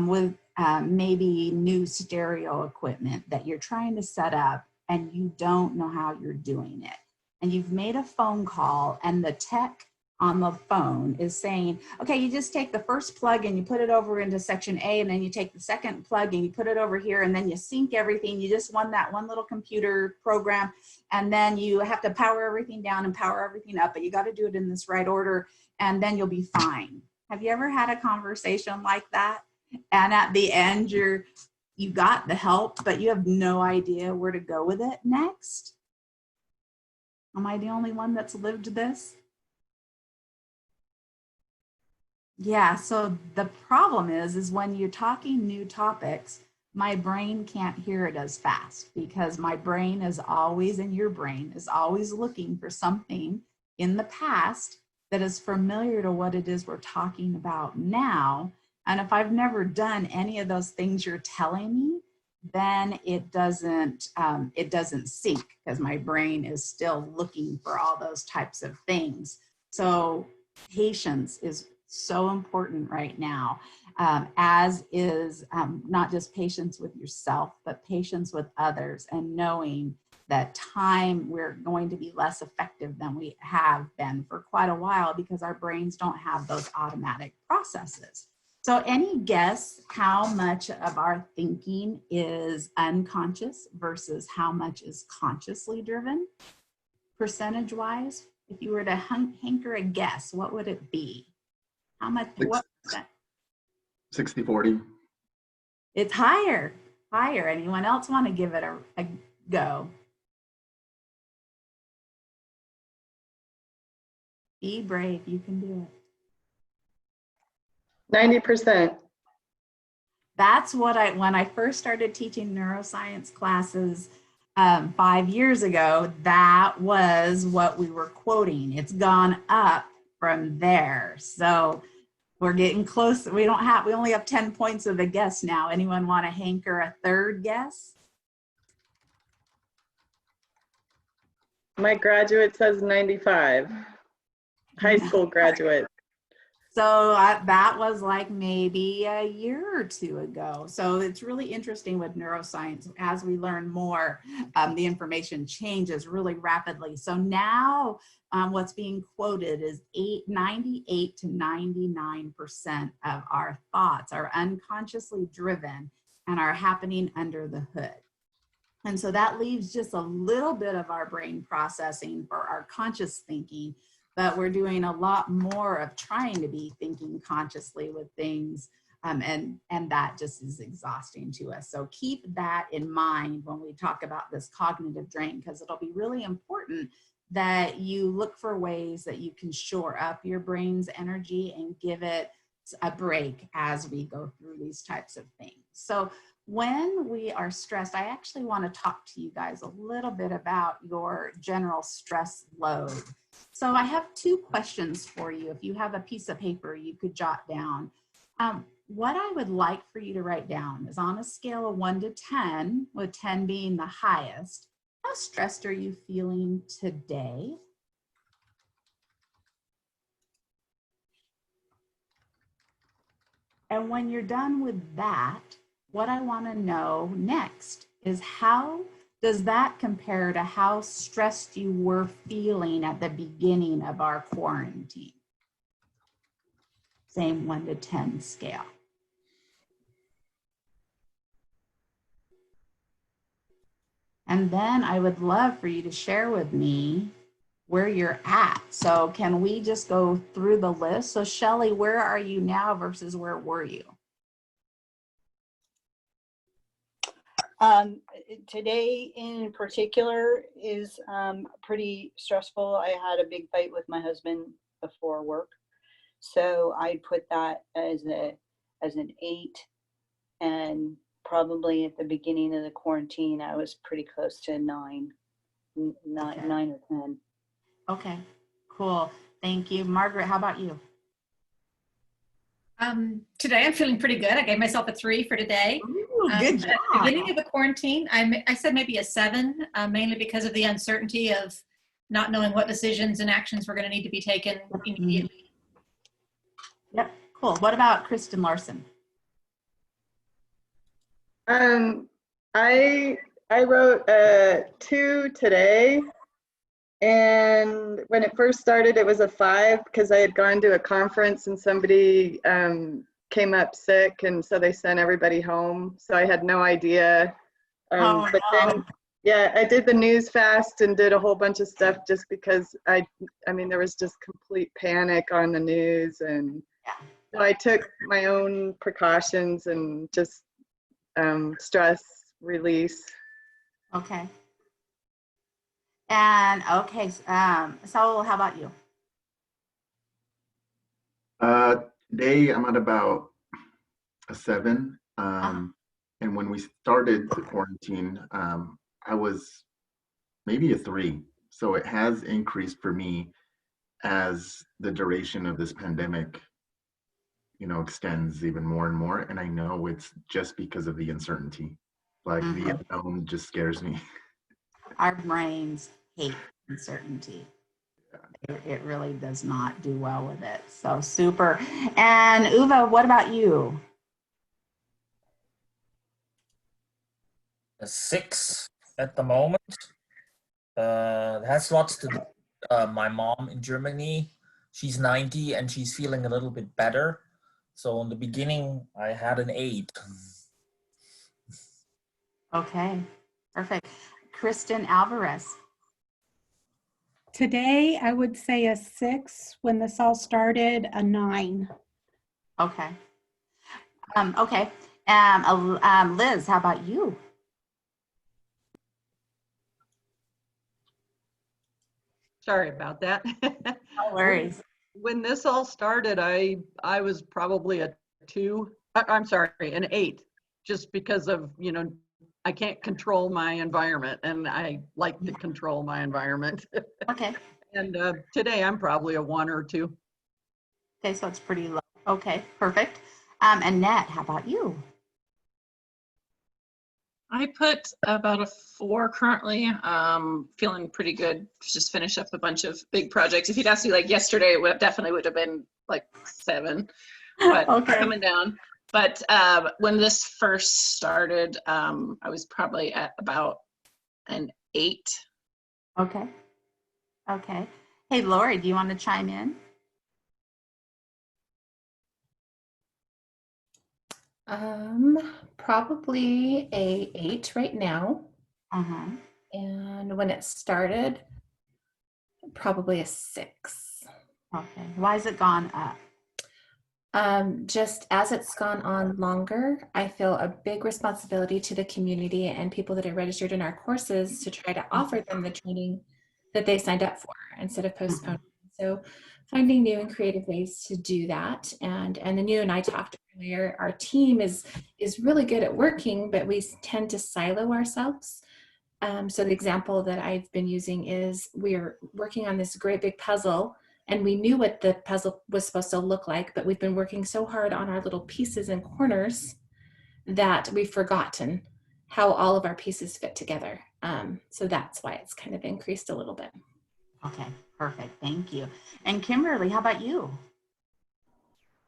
with maybe new stereo equipment that you're trying to set up and you don't know how you're doing it? And you've made a phone call and the tech on the phone is saying, okay, you just take the first plug and you put it over into section A, and then you take the second plug and you put it over here, and then you sync everything. You just won that one little computer program, and then you have to power everything down and power everything up, but you got to do it in this right order, and then you'll be fine. Have you ever had a conversation like that? And at the end, you got the help, but you have no idea where to go with it next? Am I the only one that's lived this? Yeah, so the problem is when you're talking new topics, my brain can't hear it as fast, because my brain is always, and your brain is always looking for something in the past that is familiar to what it is we're talking about now. And if I've never done any of those things you're telling me, then it doesn't sync, because my brain is still looking for all those types of things. So patience is so important right now, as is not just patience with yourself, but patience with others, and knowing that time we're going to be less effective than we have been for quite a while because our brains don't have those automatic processes. So any guess how much of our thinking is unconscious versus how much is consciously driven, percentage-wise? If you were to hanker a guess, what would it be? How much? What percent? 60-40. It's higher. Anyone else want to give it a go? Be brave. You can do it. 90%. That's what when I first started teaching neuroscience classes 5 years ago, that was what we were quoting. It's gone up from there. So we're getting close. We only have 10 points of a guess now. Anyone want to hanker a third guess? My graduate says 95. High school graduate. So that was like maybe a year or two ago. So it's really interesting with neuroscience. As we learn more, the information changes really rapidly. So now what's being quoted is 98 to 99% of our thoughts are unconsciously driven and are happening under the hood. And so that leaves just a little bit of our brain processing for our conscious thinking, but we're doing a lot more of trying to be thinking consciously with things, and that just is exhausting to us. So keep that in mind when we talk about this cognitive drain, because it'll be really important that you look for ways that you can shore up your brain's energy and give it a break as we go through these types of things. So when we are stressed, I actually want to talk to you guys a little bit about your general stress load. So I have 2 questions for you. If you have a piece of paper, you could jot down. What I would like for you to write down is, on a scale of 1 to 10, with 10 being the highest, how stressed are you feeling today? And when you're done with that, what I want to know next is, how does that compare to how stressed you were feeling at the beginning of our quarantine? Same 1 to 10 scale. And then I would love for you to share with me where you're at. So can we just go through the list? So Shelly, where are you now versus where were you? Today in particular is pretty stressful. I had a big fight with my husband before work, so I'd put that as an 8, and probably at the beginning of the quarantine I was pretty close to 9 or 10. Okay, cool. Thank you. Margaret, how about you? Today I'm feeling pretty good. I gave myself a 3 for today. Ooh, good job. At the beginning of the quarantine, I said maybe a 7, mainly because of the uncertainty of not knowing what decisions and actions were going to need to be taken immediately. Yep, cool. What about Kristen Larsen? I wrote 2 today, and when it first started it was a 5 because I had gone to a conference and somebody came up sick, and so they sent everybody home, so I had no idea. But then, yeah, I did the news fast and did a whole bunch of stuff just because I mean, there was just complete panic on the news, and so I took my own precautions and just stress release. Okay. And okay, Saul, how about you? Today I'm at about a 7. And when we started the quarantine, I was maybe a 3. So it has increased for me as the duration of this pandemic, extends even more and more. And I know it's just because of the uncertainty. Like the unknown just scares me. Our brains hate uncertainty. It really does not do well with it. So super. And Uva, what about you? A 6 at the moment. It has lots to do. My mom in Germany, she's 90 and she's feeling a little bit better. So in the beginning, I had an 8. Okay, perfect. Kristen Alvarez. Today, I would say a 6. When this all started, a 9. Okay. Okay. Liz, how about you? Sorry about that. No worries. When this all started, I was probably a 2. I'm sorry, an 8, just because of, you know, I can't control my environment, and I like to control my environment. Okay. And today I'm probably a 1 or 2. Okay, so it's pretty low. Okay, perfect. Annette, how about you? I put about a 4 currently. Feeling pretty good. Just finished up a bunch of big projects. If you'd asked me like yesterday, it definitely would have been like 7, but Okay. coming down. But when this first started, I was probably at about an 8. Okay. Okay. Hey, Lori, do you want to chime in? Probably a 8 right now. Uh-huh. And when it started, probably a 6. Okay. Why has it gone up? Just as it's gone on longer, I feel a big responsibility to the community and people that are registered in our courses to try to offer them the training that they signed up for instead of postponing. So finding new and creative ways to do that. And then you and I talked earlier, our team is really good at working, but we tend to silo ourselves. So the example that I've been using is we're working on this great big puzzle, and we knew what the puzzle was supposed to look like, but we've been working so hard on our little pieces and corners that we've forgotten how all of our pieces fit together. So that's why it's kind of increased a little bit. Okay, perfect. Thank you. And Kimberly, how about you?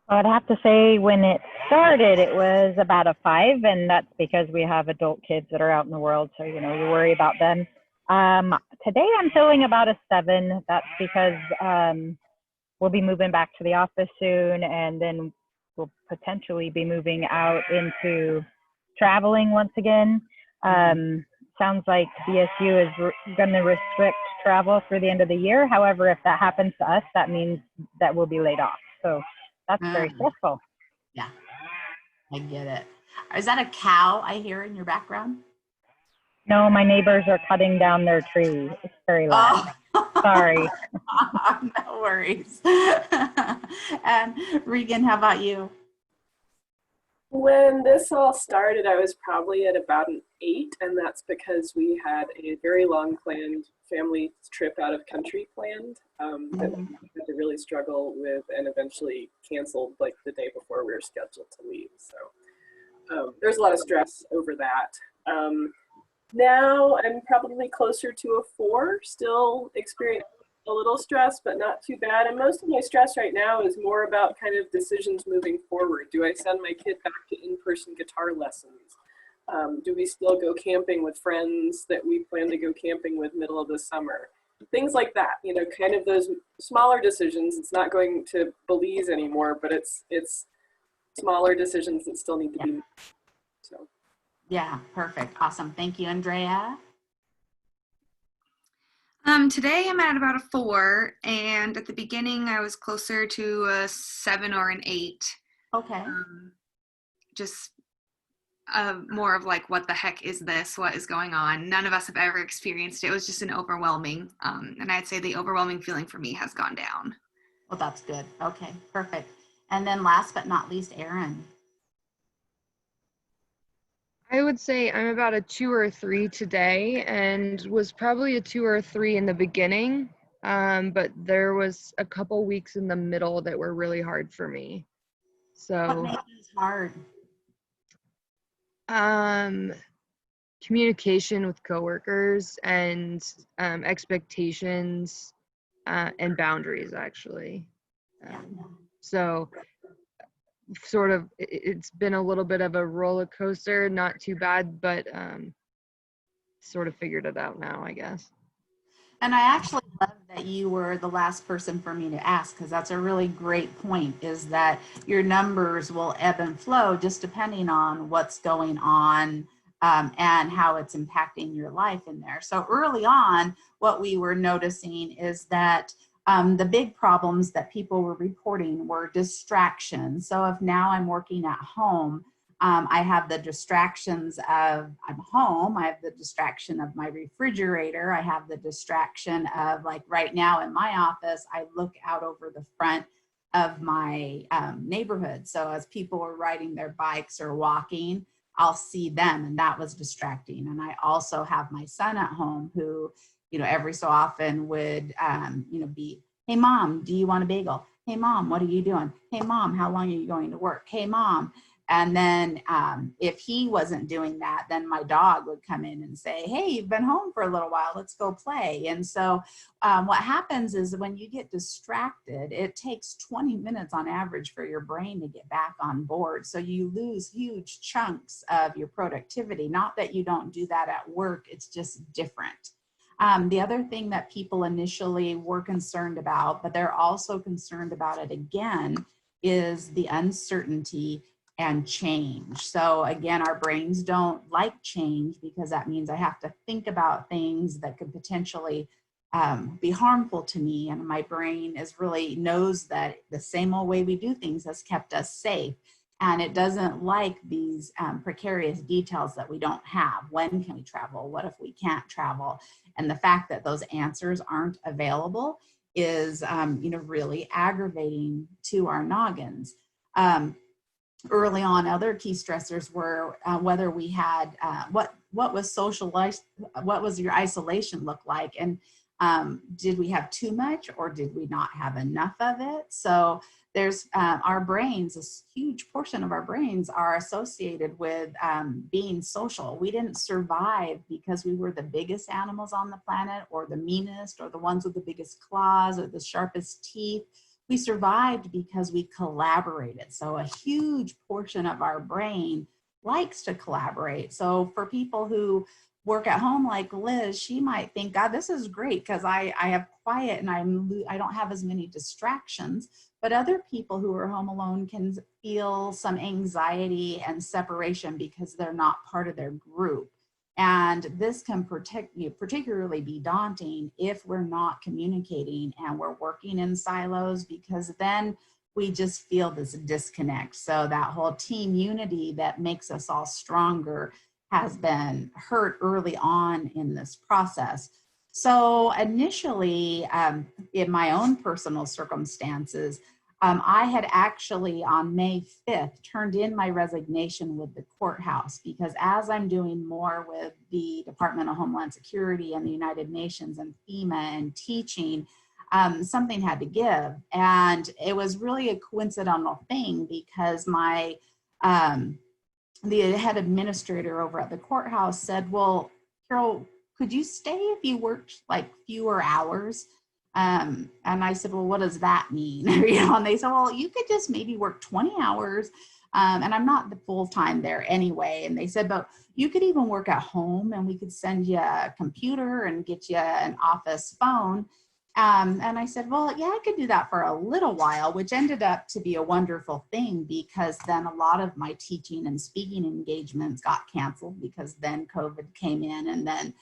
I'd have to say when it started, it was about a 5, and that's because we have adult kids that are out in the world, so you know, you worry about them. Today I'm feeling about a 7. That's because we'll be moving back to the office soon, and then we'll potentially be moving out into traveling once again. Sounds like BSU is going to restrict travel through the end of the year. However, if that happens to us, that means that we'll be laid off. So that's very stressful. Yeah, I get it. Is that a cow I hear in your background? No, my neighbors are cutting down their tree. It's very loud. Oh. Sorry. No worries. And Regan, how about you? When this all started, I was probably at about an 8, and that's because we had a very long planned family trip out of country planned that we had to really struggle with and eventually canceled like the day before we were scheduled to leave. So there's a lot of stress over that. Now I'm probably closer to a 4, still experiencing a little stress, but not too bad. And most of my stress right now is more about kind of decisions moving forward. Do I send my kid back to in-person guitar lessons? Do we still go camping with friends that we plan to go camping with middle of the summer? Things like that, you know, kind of those smaller decisions. It's not going to Belize anymore, but it's smaller decisions that still need to be made. So. Yeah, perfect. Awesome. Thank you, Andrea. Today I'm at about a 4, and at the beginning I was closer to a 7 or an 8. Okay. Just more of like, what the heck is this? What is going on? None of us have ever experienced it. It was just an overwhelming, and I'd say the overwhelming feeling for me has gone down. Well, that's good. Okay, perfect. And then last but not least, Erin. I would say I'm about a 2 or 3 today, and was probably a 2 or 3 in the beginning, but there was a couple weeks in the middle that were really hard for me. So What made these hard? Communication with coworkers and expectations and boundaries, actually. So sort of, it's been a little bit of a roller coaster, not too bad, but sort of figured it out now, I guess. And I actually love that you were the last person for me to ask, because that's a really great point, is that your numbers will ebb and flow just depending on what's going on and how it's impacting your life in there. So early on, what we were noticing is that the big problems that people were reporting were distractions. So if now I'm working at home, I have the distractions of I'm home, I have the distraction of my refrigerator, I have the distraction of, like right now in my office, I look out over the front of my neighborhood. So as people are riding their bikes or walking, I'll see them, and that was distracting. And I also have my son at home who, you know, every so often would, you know, be, hey mom, do you want a bagel? Hey mom, what are you doing? Hey mom, how long are you going to work? Hey mom. And then if he wasn't doing that, then my dog would come in and say, hey, you've been home for a little while, let's go play. And so what happens is when you get distracted, it takes 20 minutes on average for your brain to get back on board. So you lose huge chunks of your productivity. Not that you don't do that at work, it's just different. The other thing that people initially were concerned about, but they're also concerned about it again, is the uncertainty and change. So again, our brains don't like change because that means I have to think about things that could potentially be harmful to me. And my brain really knows that the same old way we do things has kept us safe. And it doesn't like these precarious details that we don't have. When can we travel? What if we can't travel? And the fact that those answers aren't available is you know, really aggravating to our noggins. Early on, other key stressors were whether we had what was socialized, what was your isolation look like, and did we have too much or did we not have enough of it? So there's our brains, a huge portion of our brains are associated with being social. We didn't survive because we were the biggest animals on the planet or the meanest or the ones with the biggest claws or the sharpest teeth. We survived because we collaborated. So a huge portion of our brain likes to collaborate. So for people who work at home like Liz, she might think, God, this is great because I have quiet and I don't have as many distractions. But other people who are home alone can feel some anxiety and separation because they're not part of their group. And this can particularly be daunting if we're not communicating and we're working in silos, because then we just feel this disconnect. So that whole team unity that makes us all stronger has been hurt early on in this process. So initially, in my own personal circumstances, I had actually on May 5th turned in my resignation with the courthouse, because as I'm doing more with the Department of Homeland Security and the United Nations and FEMA and teaching, something had to give. And it was really a coincidental thing because my, the head administrator over at the courthouse said, well, Carol, could you stay if you worked like fewer hours? And I said, well, what does that mean? You know, and they said, well, you could just maybe work 20 hours. And I'm not the full time there anyway. And they said, but you could even work at home and we could send you a computer and get you an office phone. And I said, well, yeah, I could do that for a little while, which ended up to be a wonderful thing, because then a lot of my teaching and speaking engagements got canceled because then COVID came in, and then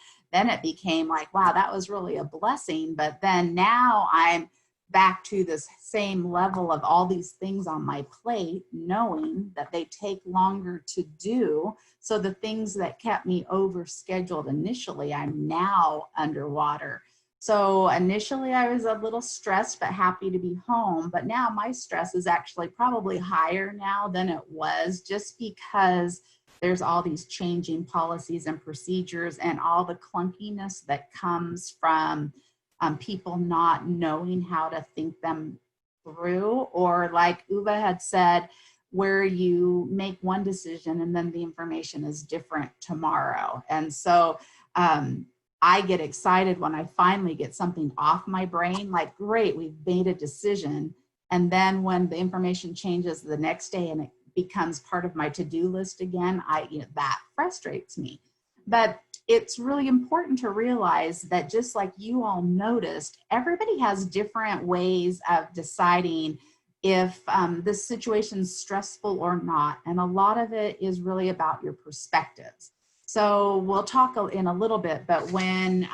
it became like, wow, that was really a blessing. But then now I'm back to this same level of all these things on my plate, knowing that they take longer to do. So the things that kept me overscheduled initially, I'm now underwater. So initially I was a little stressed, but happy to be home. But now my stress is actually probably higher now than it was, just because there's all these changing policies and procedures and all the clunkiness that comes from people not knowing how to think them through, or like Uwe had said, where you make one decision and then the information is different tomorrow. And so I get excited when I finally get something off my brain, like, great, we've made a decision. And then when the information changes the next day and it becomes part of my to-do list again, that frustrates me. But it's really important to realize that, just like you all noticed, everybody has different ways of deciding if this situation's stressful or not. And a lot of it is really about your perspectives. So we'll talk in a little bit, but when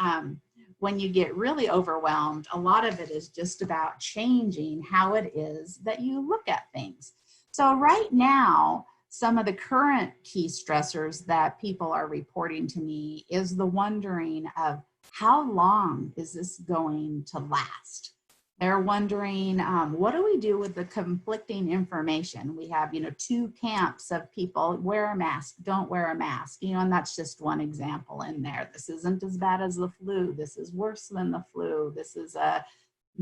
you get really overwhelmed, a lot of it is just about changing how it is that you look at things. So right now, some of the current key stressors that people are reporting to me is the wondering of, how long is this going to last? They're wondering, what do we do with the conflicting information? We have, two camps of people: wear a mask, don't wear a mask, and that's just one example in there. This isn't as bad as the flu. This is worse than the flu. This is a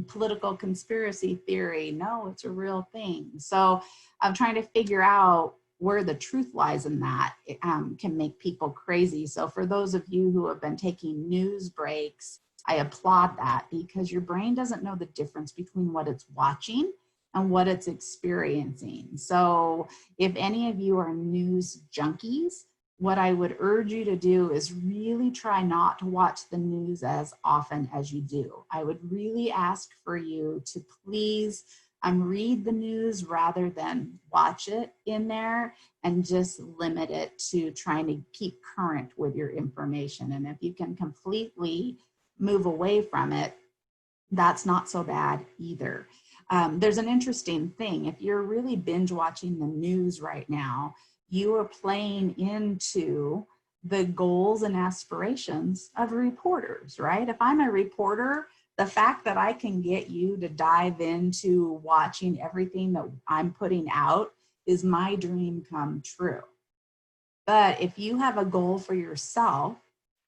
political conspiracy theory. No, it's a real thing. So I'm trying to figure out where the truth lies in that. It can make people crazy. So for those of you who have been taking news breaks, I applaud that, because your brain doesn't know the difference between what it's watching and what it's experiencing. So if any of you are news junkies, what I would urge you to do is really try not to watch the news as often as you do. I would really ask for you to please read the news rather than watch it in there, and just limit it to trying to keep current with your information. And if you can completely move away from it, that's not so bad either. There's an interesting thing. If you're really binge watching the news right now, you are playing into the goals and aspirations of reporters, right? If I'm a reporter, the fact that I can get you to dive into watching everything that I'm putting out is my dream come true. But if you have a goal for yourself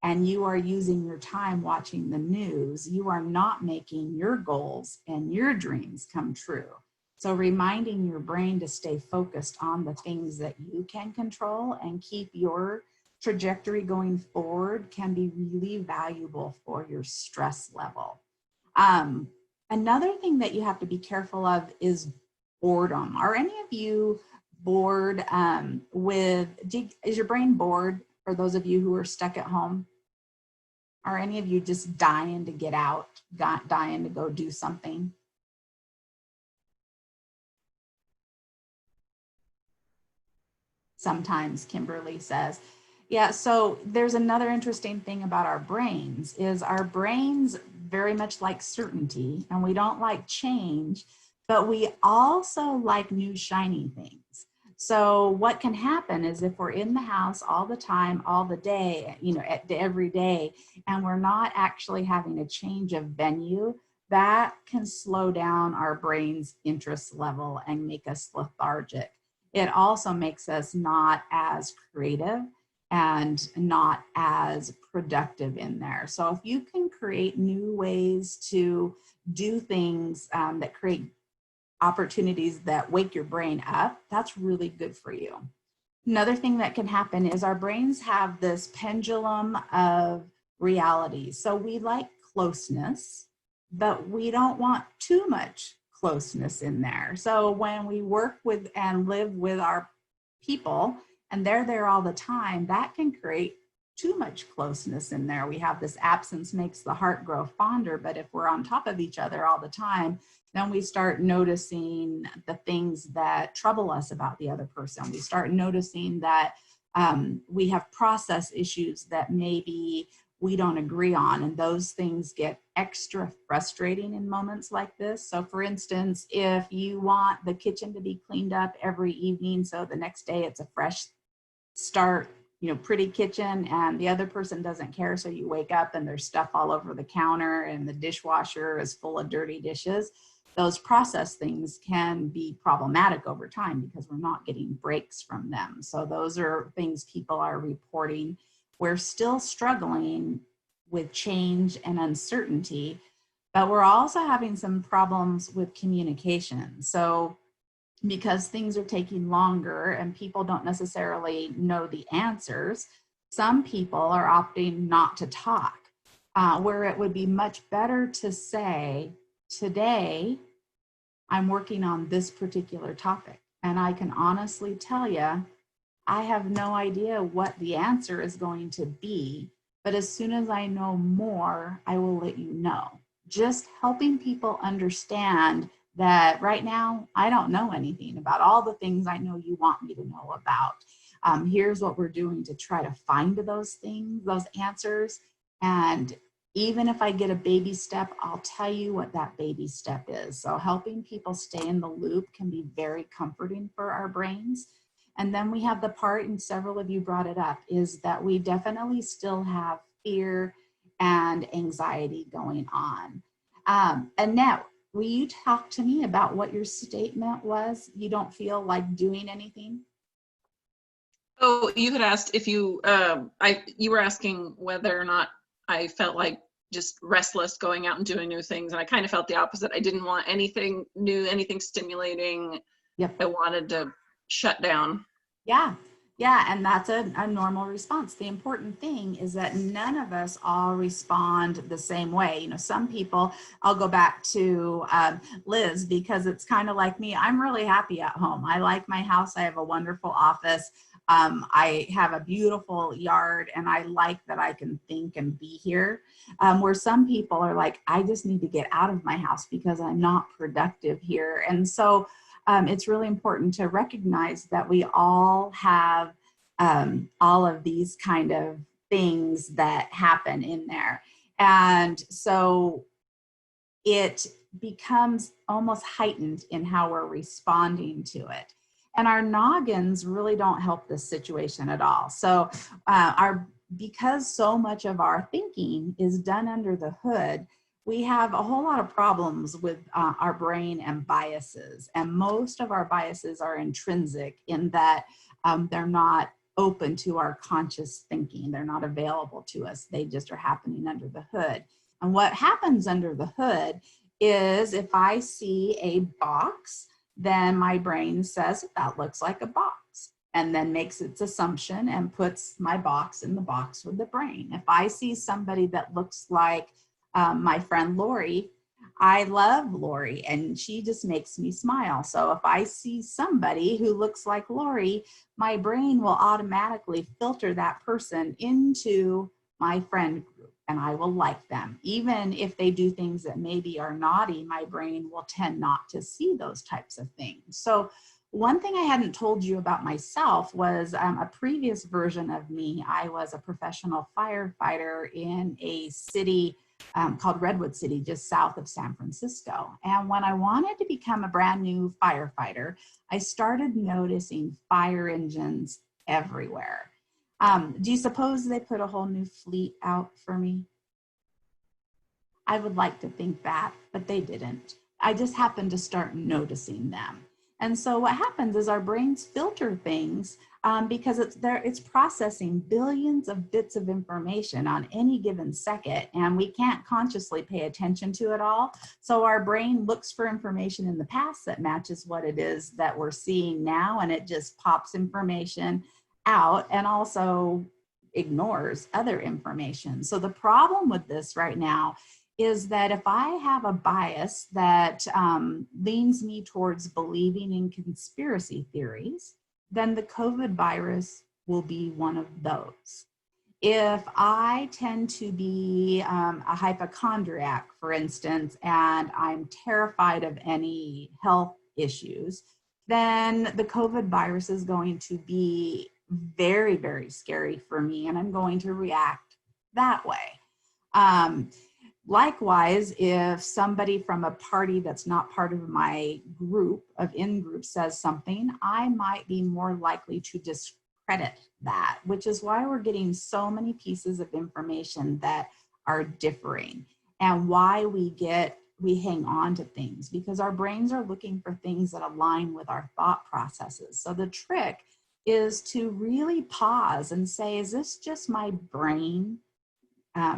and you are using your time watching the news, you are not making your goals and your dreams come true. So reminding your brain to stay focused on the things that you can control and keep your trajectory going forward can be really valuable for your stress level. Another thing that you have to be careful of is boredom. Are any of you bored is your brain bored, for those of you who are stuck at home? Are any of you just dying to get out, dying to go do something? Sometimes, Kimberly says. Yeah, so there's another interesting thing about our brains is our brains very much like certainty, and we don't like change, but we also like new shiny things. So what can happen is if we're in the house all the time, all the day, every day, and we're not actually having a change of venue, that can slow down our brain's interest level and make us lethargic. It also makes us not as creative and not as productive in there. So if you can create new ways to do things that create opportunities that wake your brain up, that's really good for you. Another thing that can happen is our brains have this pendulum of reality. So we like closeness, but we don't want too much closeness in there. So when we work with and live with our people and they're there all the time, that can create too much closeness in there. We have this absence makes the heart grow fonder, but if we're on top of each other all the time, then we start noticing the things that trouble us about the other person. We start noticing that we have process issues that maybe we don't agree on, and those things get extra frustrating in moments like this. So for instance, if you want the kitchen to be cleaned up every evening so the next day it's a fresh start, pretty kitchen, and the other person doesn't care, so you wake up and there's stuff all over the counter and the dishwasher is full of dirty dishes, those process things can be problematic over time because we're not getting breaks from them. So those are things people are reporting. We're still struggling with change and uncertainty, but we're also having some problems with communication. So because things are taking longer and people don't necessarily know the answers, some people are opting not to talk. where it would be much better to say, today, I'm working on this particular topic. And I can honestly tell you, I have no idea what the answer is going to be, but as soon as I know more, I will let you know. Just helping people understand that right now, I don't know anything about all the things I know you want me to know about. Here's what we're doing to try to find those things, those answers. And even if I get a baby step, I'll tell you what that baby step is. So helping people stay in the loop can be very comforting for our brains. And then we have the part, and several of you brought it up, is that we definitely still have fear and anxiety going on. Annette, will you talk to me about what your statement was? You don't feel like doing anything? Oh, you had asked if you, you were asking whether or not I felt like just restless going out and doing new things. And I kind of felt the opposite. I didn't want anything new, anything stimulating. Yep. I wanted to shut down. Yeah. Yeah, and that's a normal response. The important thing is that none of us all respond the same way. You know, some people, I'll go back to Liz, because it's kind of like me. I'm really happy at home. I like my house. I have a wonderful office. I have a beautiful yard, and I like that I can think and be here. Where some people are like, I just need to get out of my house because I'm not productive here. And so it's really important to recognize that we all have all of these kind of things that happen in there. And so it becomes almost heightened in how we're responding to it. And our noggins really don't help this situation at all. So because so much of our thinking is done under the hood, we have a whole lot of problems with our brain and biases. And most of our biases are intrinsic in that they're not open to our conscious thinking. They're not available to us. They just are happening under the hood. And what happens under the hood is, if I see a box, then my brain says, that looks like a box, and then makes its assumption and puts my box in the box with the brain. If I see somebody that looks like my friend Lori, I love Lori, and she just makes me smile. So if I see somebody who looks like Lori, my brain will automatically filter that person into my friend group, and I will like them. Even if they do things that maybe are naughty, my brain will tend not to see those types of things. So one thing I hadn't told you about myself was a previous version of me. I was a professional firefighter in a city called Redwood City, just south of San Francisco. And when I wanted to become a brand new firefighter, I started noticing fire engines everywhere. Do you suppose they put a whole new fleet out for me? I would like to think that, but they didn't. I just happened to start noticing them. And so what happens is our brains filter things because it's processing billions of bits of information on any given second, and we can't consciously pay attention to it all. So our brain looks for information in the past that matches what it is that we're seeing now, and it just pops information out and also ignores other information. So the problem with this right now is that if I have a bias that leans me towards believing in conspiracy theories, then the COVID virus will be one of those. If I tend to be a hypochondriac, for instance, and I'm terrified of any health issues, then the COVID virus is going to be very, very scary for me, and I'm going to react that way. Likewise, if somebody from a party that's not part of my group of in-group says something, I might be more likely to discredit that, which is why we're getting so many pieces of information that are differing, and why we hang on to things, because our brains are looking for things that align with our thought processes. So the trick is to really pause and say, is this just my brain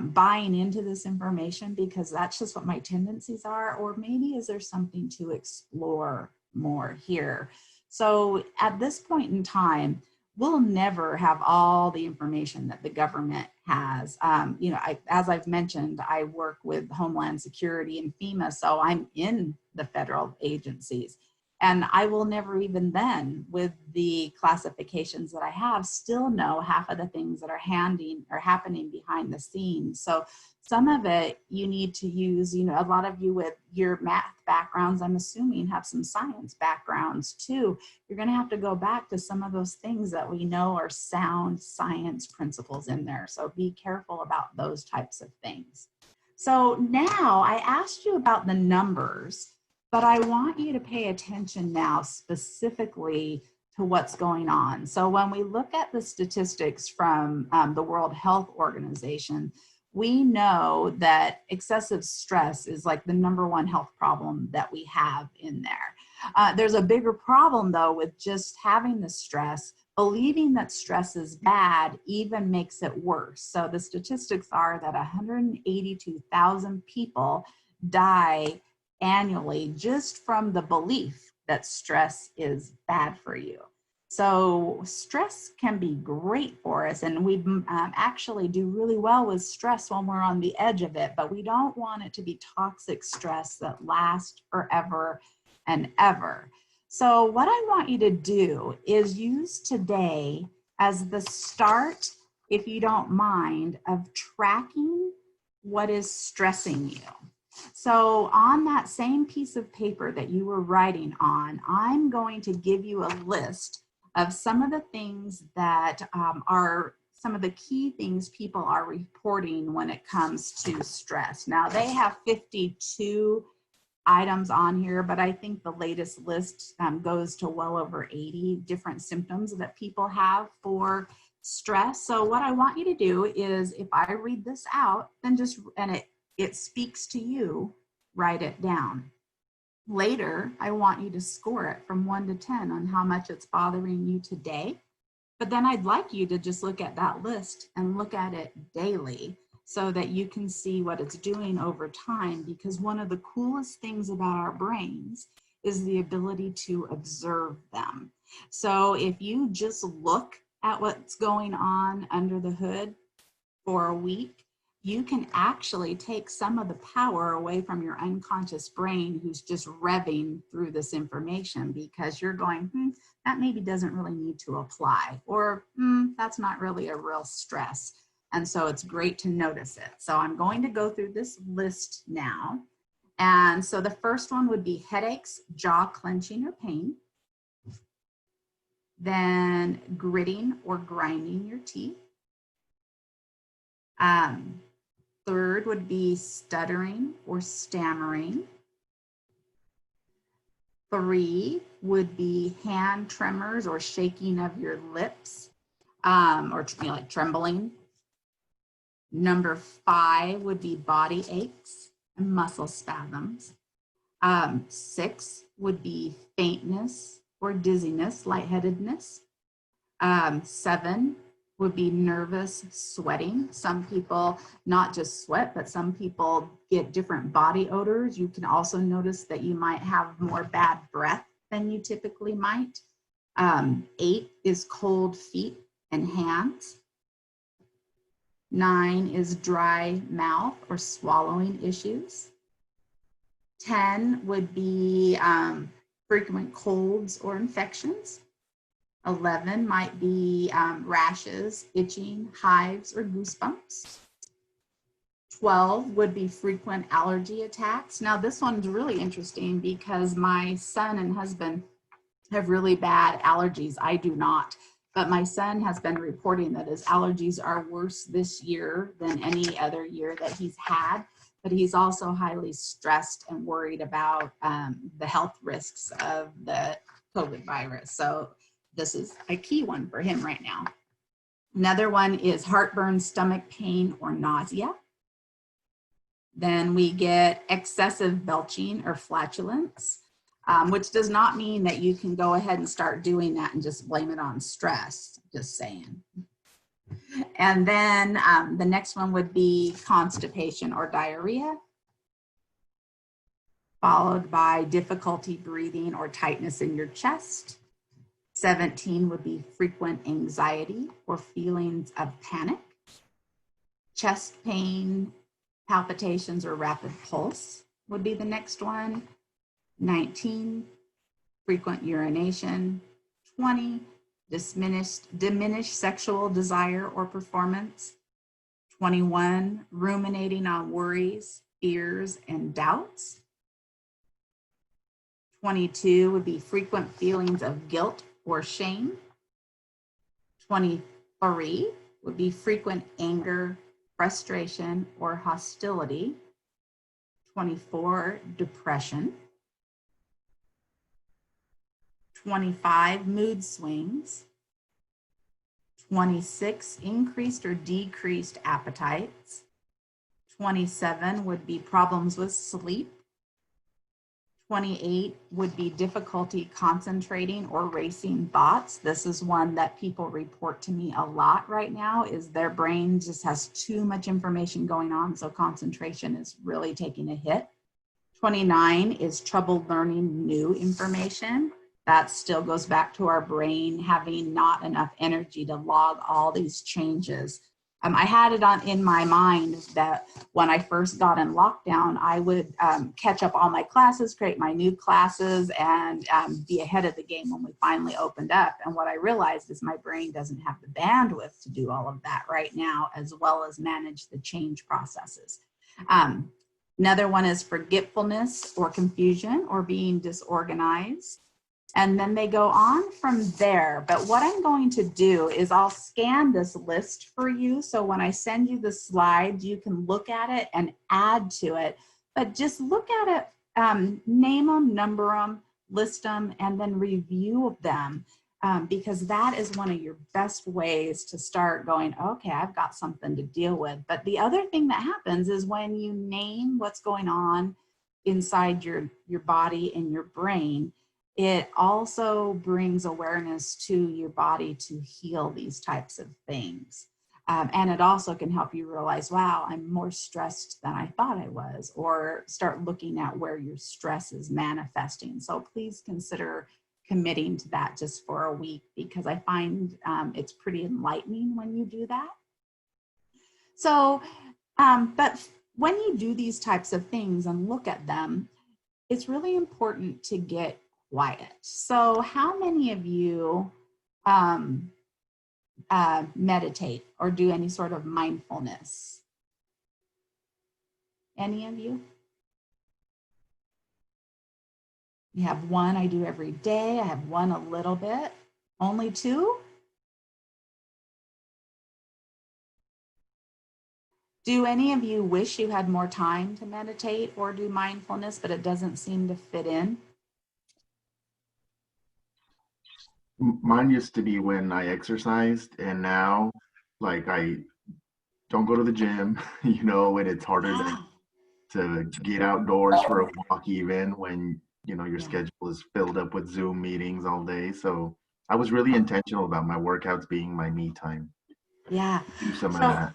buying into this information because that's just what my tendencies are? Or maybe is there something to explore more here? So at this point in time, we'll never have all the information that the government has. You know, as I've mentioned, I work with Homeland Security and FEMA, so I'm in the federal agencies. And I will never even then, with the classifications that I have, still know half of the things that are happening behind the scenes. So some of it you need to use, you know, a lot of you with your math backgrounds, I'm assuming, have some science backgrounds too. You're going to have to go back to some of those things that we know are sound science principles in there. So be careful about those types of things. So now I asked you about the numbers, but I want you to pay attention now specifically to what's going on. So when we look at the statistics from the World Health Organization, we know that excessive stress is like the #1 health problem that we have in there. There's a bigger problem though with just having the stress. Believing that stress is bad even makes it worse. So the statistics are that 182,000 people die annually just from the belief that stress is bad for you. So stress can be great for us, and we actually do really well with stress when we're on the edge of it, but we don't want it to be toxic stress that lasts forever and ever. So what I want you to do is use today as the start, if you don't mind, of tracking what is stressing you. So on that same piece of paper that you were writing on, I'm going to give you a list of some of the things that are some of the key things people are reporting when it comes to stress. Now they have 52 items on here, but I think the latest list goes to well over 80 different symptoms that people have for stress. So what I want you to do is, if I read this out, then it speaks to you, write it down. Later, I want you to score it from 1 to 10 on how much it's bothering you today. But then I'd like you to just look at that list and look at it daily so that you can see what it's doing over time, because one of the coolest things about our brains is the ability to observe them. So if you just look at what's going on under the hood for a week, you can actually take some of the power away from your unconscious brain who's just revving through this information, because you're going, that maybe doesn't really need to apply, or that's not really a real stress. And so it's great to notice it. So I'm going to go through this list now. And so the first one would be headaches, jaw clenching or pain. Then gritting or grinding your teeth. Third would be stuttering or stammering. 3 would be hand tremors or shaking of your lips, or like trembling. Number 5 would be body aches and muscle spasms. 6 would be faintness or dizziness, lightheadedness. 7 would be nervous sweating. Some people not just sweat, but some people get different body odors. You can also notice that you might have more bad breath than you typically might. 8 is cold feet and hands. 9 is dry mouth or swallowing issues. 10 would be frequent colds or infections. 11 might be rashes, itching, hives, or goosebumps. 12 would be frequent allergy attacks. Now this one's really interesting because my son and husband have really bad allergies. I do not, but my son has been reporting that his allergies are worse this year than any other year that he's had, but he's also highly stressed and worried about the health risks of the COVID virus. So this is a key one for him right now. Another one is heartburn, stomach pain, or nausea. Then we get excessive belching or flatulence, which does not mean that you can go ahead and start doing that and just blame it on stress, just saying. And then the next one would be constipation or diarrhea, followed by difficulty breathing or tightness in your chest. 17 would be frequent anxiety or feelings of panic. Chest pain, palpitations, or rapid pulse would be the next one. 19, frequent urination. 20, diminished sexual desire or performance. 21, ruminating on worries, fears, and doubts. 22 would be frequent feelings of guilt or shame. 23 would be frequent anger, frustration, or hostility. 24, depression. 25, mood swings. 26, increased or decreased appetites. 27 would be problems with sleep. 28 would be difficulty concentrating or racing thoughts. This is one that people report to me a lot right now, is their brain just has too much information going on, so concentration is really taking a hit. 29 is trouble learning new information. That still goes back to our brain having not enough energy to log all these changes. I had it in my mind that when I first got in lockdown, I would catch up all my classes, create my new classes, and be ahead of the game when we finally opened up. And what I realized is my brain doesn't have the bandwidth to do all of that right now, as well as manage the change processes. Another one is forgetfulness or confusion or being disorganized. And then they go on from there. But what I'm going to do is I'll scan this list for you. So when I send you the slides, you can look at it and add to it. But just look at it, name them, number them, list them, and then review them. Because that is one of your best ways to start going, okay, I've got something to deal with. But the other thing that happens is when you name what's going on inside your body and your brain, it also brings awareness to your body to heal these types of things. And it also can help you realize, wow, I'm more stressed than I thought I was, or start looking at where your stress is manifesting. So please consider committing to that just for a week, because I find it's pretty enlightening when you do that. So, but when you do these types of things and look at them, it's really important to get quiet. So how many of you meditate or do any sort of mindfulness? Any of you? You have one I do every day. I have one a little bit. Only two? Do any of you wish you had more time to meditate or do mindfulness, but it doesn't seem to fit in? Mine used to be when I exercised, and now, like, I don't go to the gym, you know, and it's harder to get outdoors for a walk even when, you know, your schedule is filled up with Zoom meetings all day. So I was really intentional about my workouts being my me time. Yeah. Do some of that.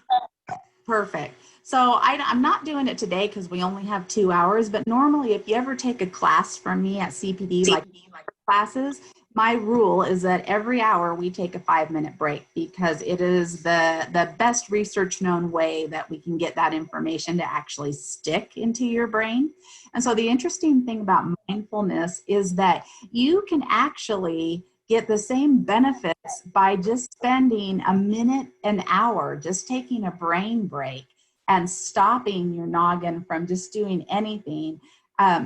Perfect. So I'm not doing it today because we only have 2 hours, but normally if you ever take a class from me at CPD, like classes, my rule is that every hour we take a 5-minute break, because it is the best research known way that we can get that information to actually stick into your brain. And so the interesting thing about mindfulness is that you can actually get the same benefits by just spending a minute, an hour, just taking a brain break and stopping your noggin from just doing anything.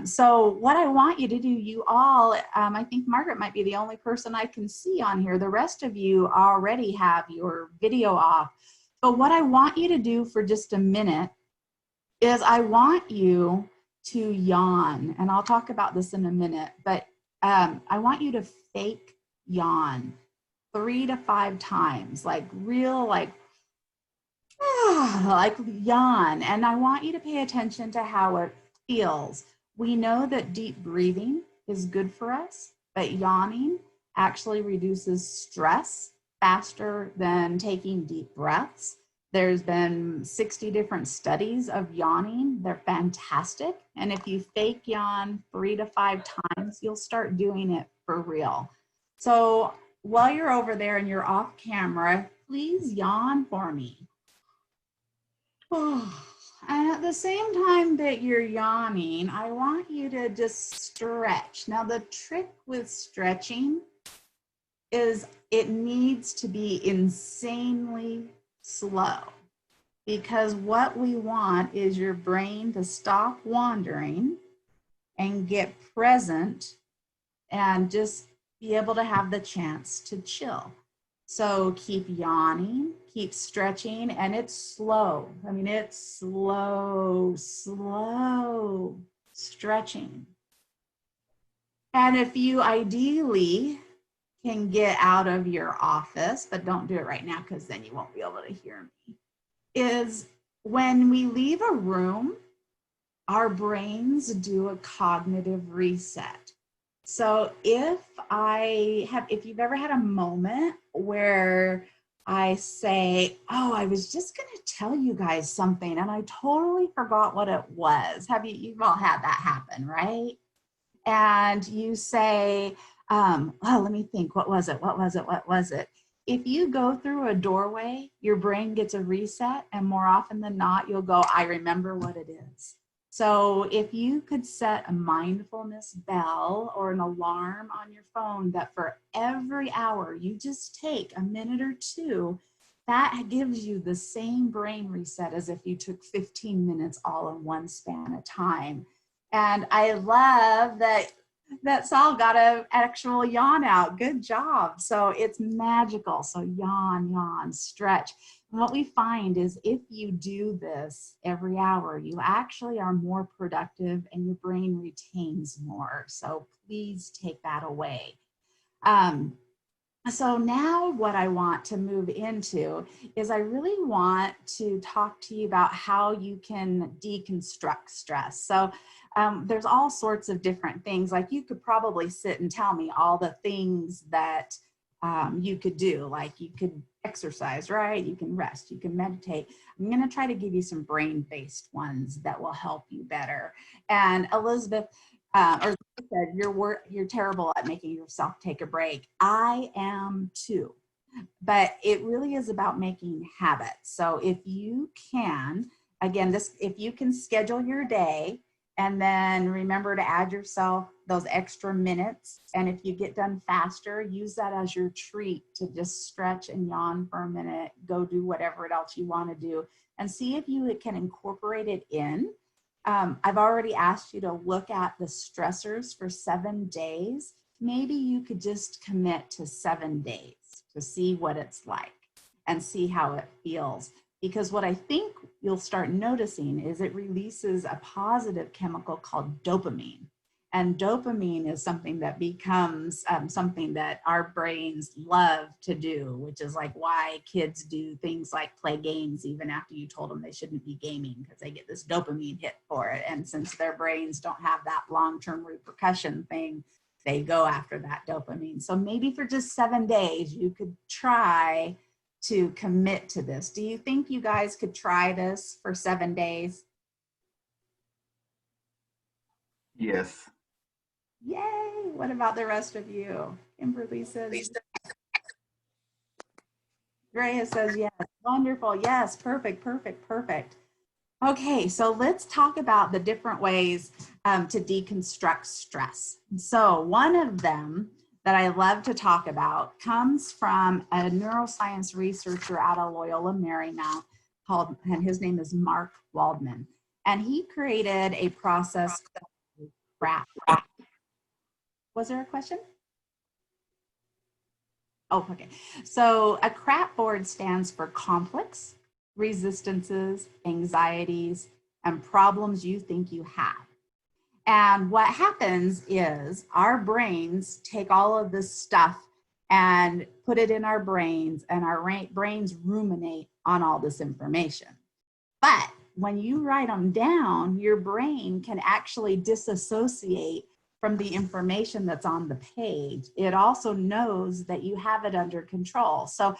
So what I want you to do, you all, I think Margaret might be the only person I can see on here. The rest of you already have your video off. But what I want you to do for just a minute is I want you to yawn. And I'll talk about this in a minute, but I want you to fake yawn 3 to 5 times, like real, like yawn. And I want you to pay attention to how it feels. We know that deep breathing is good for us, but yawning actually reduces stress faster than taking deep breaths. There's been 60 different studies of yawning. They're fantastic. And if you fake yawn 3 to 5 times, you'll start doing it for real. So while you're over there and you're off camera, please yawn for me. And at the same time that you're yawning, I want you to just stretch. Now, the trick with stretching is it needs to be insanely slow, because what we want is your brain to stop wandering and get present and just be able to have the chance to chill. So keep yawning, keep stretching, and it's slow. I mean, it's slow stretching. And if you ideally can get out of your office, but don't do it right now because then you won't be able to hear me, is when we leave a room, our brains do a cognitive reset. So if you've ever had a moment where I say, oh, I was just going to tell you guys something and I totally forgot what it was. You've all had that happen, right? And you say, oh, let me think, what was it? If you go through a doorway, your brain gets a reset, and more often than not, you'll go, I remember what it is. So if you could set a mindfulness bell or an alarm on your phone that for every hour you just take a minute or two, that gives you the same brain reset as if you took 15 minutes all in one span of time. And I love that Saul got an actual yawn out. Good job. So it's magical. So yawn, yawn, stretch. And what we find is if you do this every hour, you actually are more productive and your brain retains more. So please take that away. So now what I want to move into is I really want to talk to you about how you can deconstruct stress. So there's all sorts of different things. Like you could probably sit and tell me all the things that you could do. Like you could exercise, right? You can rest, you can meditate. I'm going to try to give you some brain-based ones that will help you better. And Elizabeth, said, you're terrible at making yourself take a break. I am too. But it really is about making habits. So if you can, again, if you can schedule your day and then remember to add yourself those extra minutes. And if you get done faster, use that as your treat to just stretch and yawn for a minute, go do whatever else you want to do, and see if you can incorporate it in. I've already asked you to look at the stressors for 7 days. Maybe you could just commit to 7 days to see what it's like and see how it feels. Because what I think you'll start noticing is it releases a positive chemical called dopamine. And dopamine is something that becomes something that our brains love to do, which is like why kids do things like play games even after you told them they shouldn't be gaming, because they get this dopamine hit for it. And since their brains don't have that long-term repercussion thing, they go after that dopamine. So maybe for just 7 days, you could try to commit to this. Do you think you guys could try this for 7 days? Yes. Yay! What about the rest of you? Kimberly says, Drea says yes. Wonderful. Yes, perfect, perfect, perfect. Okay, so let's talk about the different ways to deconstruct stress. So one of them that I love to talk about comes from a neuroscience researcher out of Loyola Marymount and his name is Mark Waldman. And he created a process called CRAP. Was there a question? Oh, okay. So a CRAP board stands for conflicts, resistances, anxieties, and problems you think you have. And what happens is our brains take all of this stuff and put it in our brains, and our brains ruminate on all this information. But when you write them down, your brain can actually disassociate from the information that's on the page. It also knows that you have it under control. So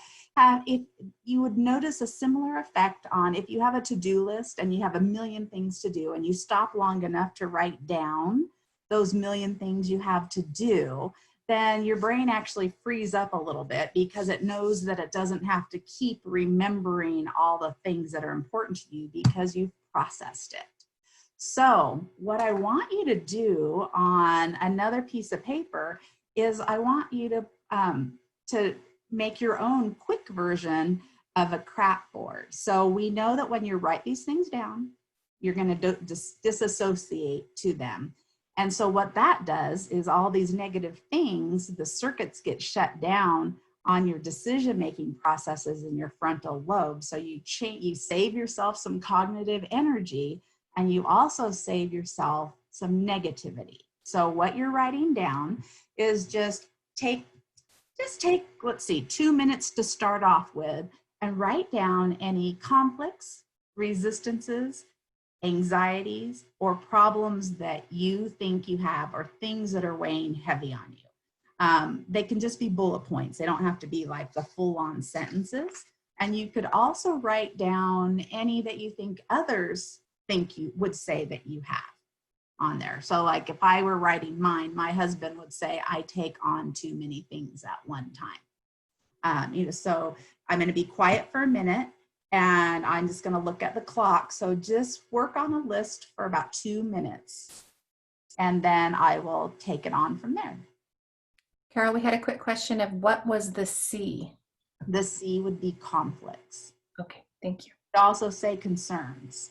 if you would notice a similar effect on if you have a to-do list and you have a million things to do and you stop long enough to write down those million things you have to do, then your brain actually frees up a little bit because it knows that it doesn't have to keep remembering all the things that are important to you because you've processed it. So what I want you to do on another piece of paper is I want you to make your own quick version of a crap board. So we know that when you write these things down, you're going to disassociate to them. And so what that does is all these negative things, the circuits get shut down on your decision-making processes in your frontal lobe. So you save yourself some cognitive energy, and you also save yourself some negativity. So what you're writing down is just take, let's see, 2 minutes to start off with, and write down any conflicts, resistances, anxieties, or problems that you think you have, or things that are weighing heavy on you. They can just be bullet points. They don't have to be like the full-on sentences. And you could also write down any that you think others think you would say that you have on there. So like if I were writing mine, my husband would say, I take on too many things at one time. So I'm going to be quiet for a minute, and I'm just going to look at the clock. So just work on a list for about 2 minutes, and then I will take it on from there. Carol, we had a quick question of what was the C? The C would be conflicts. Okay, thank you. I'd also say concerns.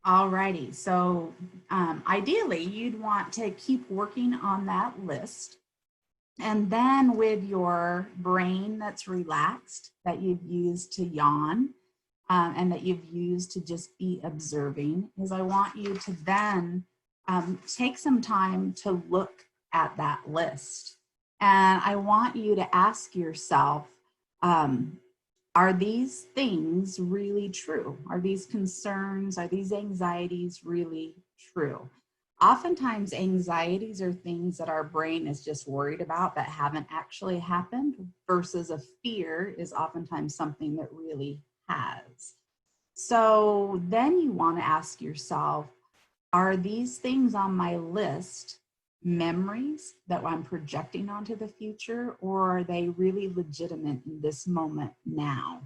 Alrighty, so ideally you'd want to keep working on that list, and then with your brain that's relaxed, that you've used to yawn, and that you've used to just be observing, is I want you to then take some time to look at that list. And I want you to ask yourself, are these things really true? Are these concerns, are these anxieties really true? Oftentimes anxieties are things that our brain is just worried about that haven't actually happened, versus a fear is oftentimes something that really has. So then you want to ask yourself, are these things on my list memories that I'm projecting onto the future, or are they really legitimate in this moment now?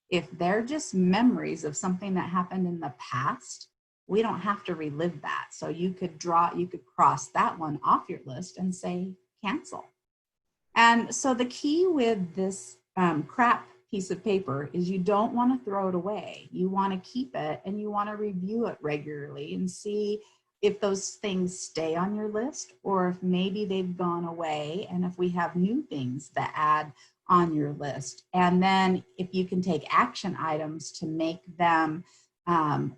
If they're just memories of something that happened in the past, we don't have to relive that. So you could cross that one off your list and say cancel. And so the key with this crap piece of paper is you don't want to throw it away. You want to keep it, and you want to review it regularly and see if those things stay on your list, or if maybe they've gone away, and if we have new things that add on your list. And then if you can take action items to make them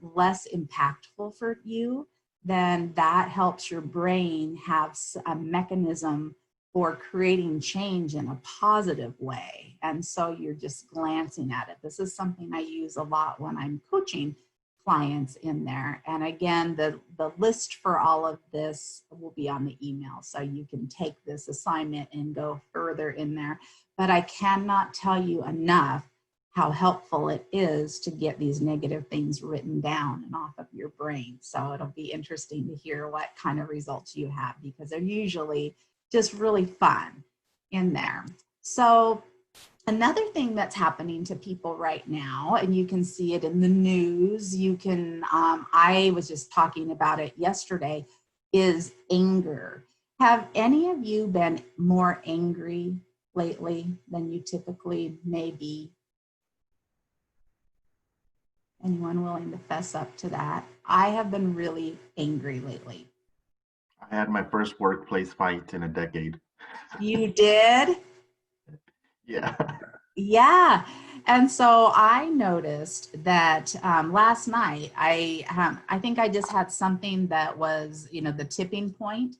less impactful for you, then that helps your brain have a mechanism for creating change in a positive way. And so you're just glancing at it. This is something I use a lot when I'm coaching clients in there. And again, the list for all of this will be on the email, so you can take this assignment and go further in there. But I cannot tell you enough how helpful it is to get these negative things written down and off of your brain. So it'll be interesting to hear what kind of results you have, because they're usually just really fun in there. So Another thing that's happening to people right now, and you can see it in the news, you can, I was just talking about it yesterday, is anger. Have any of you been more angry lately than you typically may be? Anyone willing to fess up to that? I have been really angry lately. I had my first workplace fight in a decade. You did? Yeah. Yeah. And so I noticed that last night, I think I just had something that was, you know, the tipping point.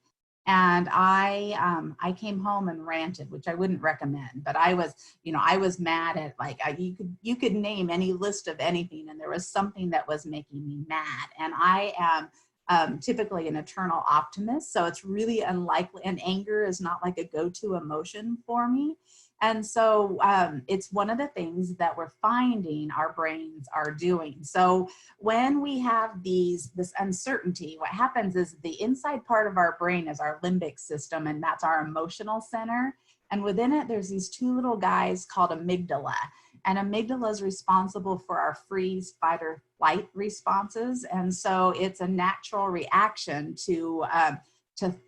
And I came home and ranted, which I wouldn't recommend, but I was, you know, I was mad at, like, you could name any list of anything, and there was something that was making me mad. And I am typically an eternal optimist, so it's really unlikely, and anger is not like a go-to emotion for me. And so it's one of the things that we're finding our brains are doing. So when we have this uncertainty, what happens is the inside part of our brain is our limbic system, and that's our emotional center. And within it, there's these two little guys called amygdala. And amygdala is responsible for our freeze, fight, or flight responses. And so it's a natural reaction to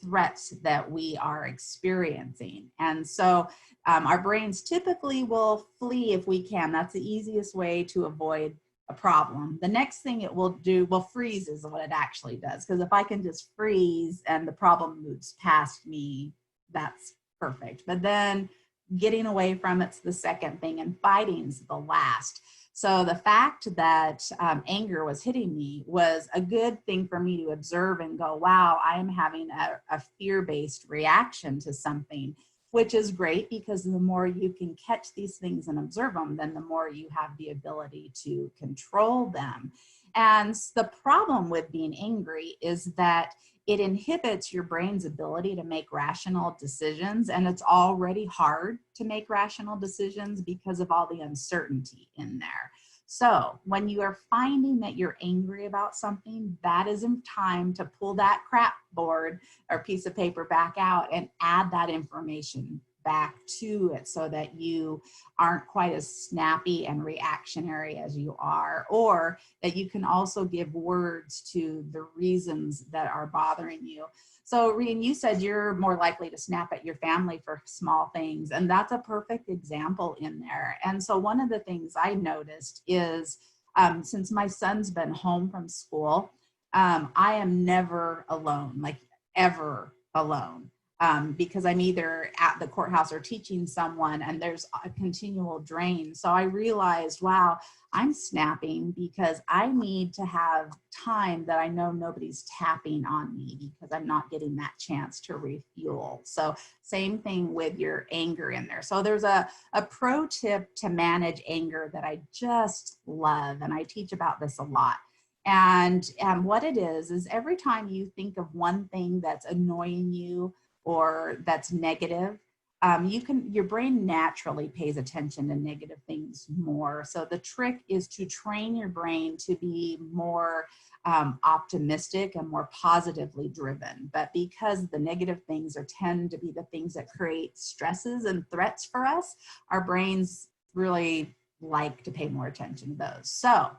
threats that we are experiencing. And so our brains typically will flee if we can. That's the easiest way to avoid a problem. The next thing it will do, well, freeze is what it actually does. Because if I can just freeze and the problem moves past me, that's perfect. But then getting away from it's the second thing, and fighting's the last. So the fact that anger was hitting me was a good thing for me to observe and go, wow, I am having a fear-based reaction to something, which is great, because the more you can catch these things and observe them, then the more you have the ability to control them. And the problem with being angry is that it inhibits your brain's ability to make rational decisions, and it's already hard to make rational decisions because of all the uncertainty in there. So when you are finding that you're angry about something, that is in time to pull that crap board or piece of paper back out and add that information back to it, so that you aren't quite as snappy and reactionary as you are, or that you can also give words to the reasons that are bothering you. So Regan, you said you're more likely to snap at your family for small things, and that's a perfect example in there. And so one of the things I noticed is since my son's been home from school, I am never alone, like ever alone. Because I'm either at the courthouse or teaching someone, and there's a continual drain. So I realized, wow, I'm snapping because I need to have time that I know nobody's tapping on me, because I'm not getting that chance to refuel. So same thing with your anger in there. So there's a pro tip to manage anger that I just love, and I teach about this a lot. And what it is every time you think of one thing that's annoying you or that's negative, your brain naturally pays attention to negative things more. So the trick is to train your brain to be more optimistic and more positively driven. But because the negative things tend to be the things that create stresses and threats for us, our brains really like to pay more attention to those. So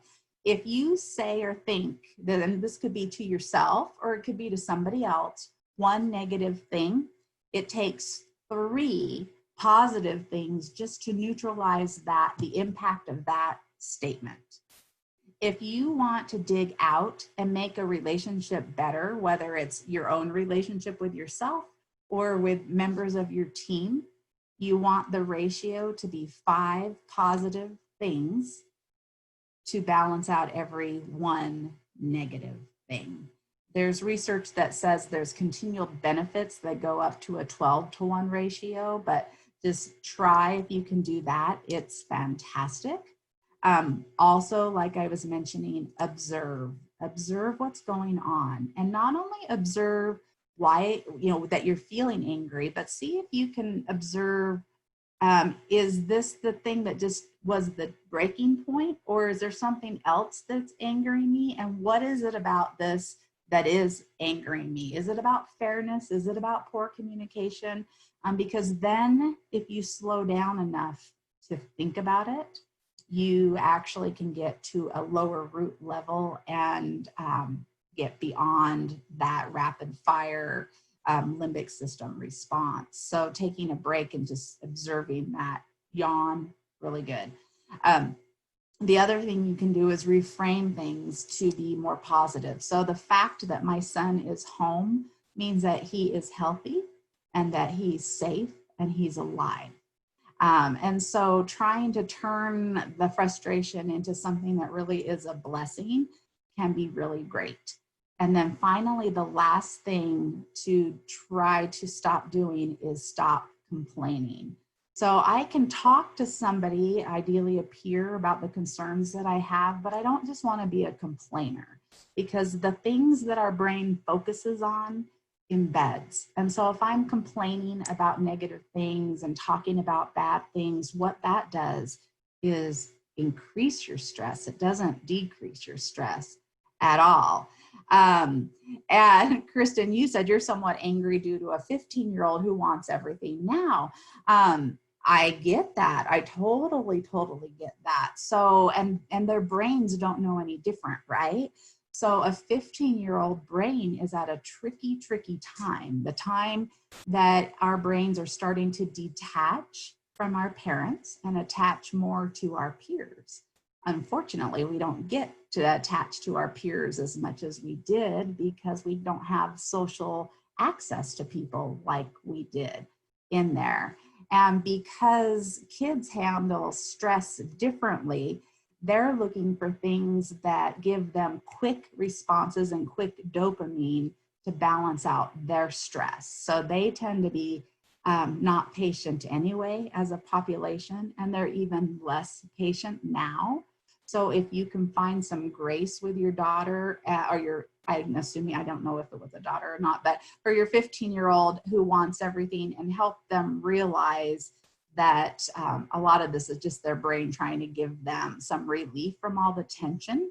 if you say or think that, and this could be to yourself or it could be to somebody else, one negative thing, it takes 3 positive things just to neutralize the impact of that statement. If you want to dig out and make a relationship better, whether it's your own relationship with yourself or with members of your team, you want the ratio to be 5 positive things to balance out every 1 negative thing. There's research that says there's continual benefits that go up to a 12-to-1 ratio, but just try if you can do that. It's fantastic. Also, like I was mentioning, observe what's going on, and not only observe why, that you're feeling angry, but see if you can observe, is this the thing that just was the breaking point, or is there something else that's angering me? And what is it about this that is angering me? Is it about fairness? Is it about poor communication? Because then if you slow down enough to think about it, you actually can get to a lower root level and get beyond that rapid fire limbic system response. So taking a break and just observing that yawn, really good. The other thing you can do is reframe things to be more positive. So the fact that my son is home means that he is healthy and that he's safe and he's alive. And so trying to turn the frustration into something that really is a blessing can be really great. And then finally, the last thing to try to stop doing is stop complaining. So I can talk to somebody, ideally a peer, about the concerns that I have, but I don't just want to be a complainer, because the things that our brain focuses on embeds. And so if I'm complaining about negative things and talking about bad things, what that does is increase your stress. It doesn't decrease your stress at all. And Kristen, you said you're somewhat angry due to a 15-year-old who wants everything now. I get that. I totally get that. So, and their brains don't know any different, right? So a 15-year-old brain is at a tricky time, the time that our brains are starting to detach from our parents and attach more to our peers. Unfortunately, we don't get to attach to our peers as much as we did because we don't have social access to people like we did in there. And because kids handle stress differently, they're looking for things that give them quick responses and quick dopamine to balance out their stress. So they tend to be not patient anyway as a population, and they're even less patient now. So if you can find some grace with your daughter or I'm assuming, I don't know if it was a daughter or not, but for your 15-year-old who wants everything, and help them realize that a lot of this is just their brain trying to give them some relief from all the tension.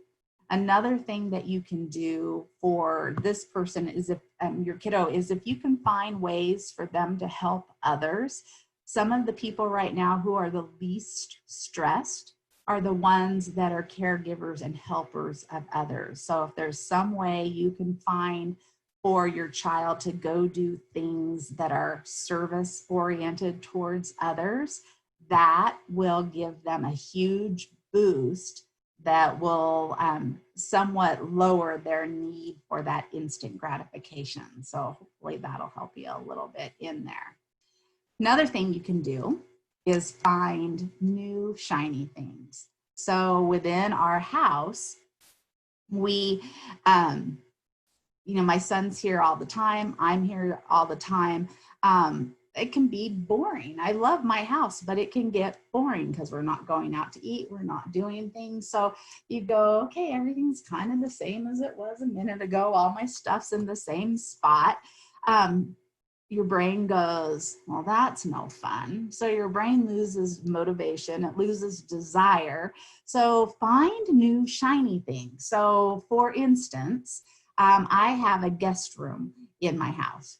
Another thing that you can do for this person is if your kiddo is if you can find ways for them to help others. Some of the people right now who are the least stressed are the ones that are caregivers and helpers of others. So if there's some way you can find for your child to go do things that are service oriented towards others, that will give them a huge boost that will somewhat lower their need for that instant gratification. So hopefully that'll help you a little bit in there. Another thing you can do is find new shiny things. So within our house, we, my son's here all the time. I'm here all the time. It can be boring. I love my house, but it can get boring because we're not going out to eat. We're not doing things. So you go, okay, everything's kind of the same as it was a minute ago. All my stuff's in the same spot. Your brain goes, well, that's no fun. So your brain loses motivation. It loses desire. So find new shiny things. So for instance, I have a guest room in my house.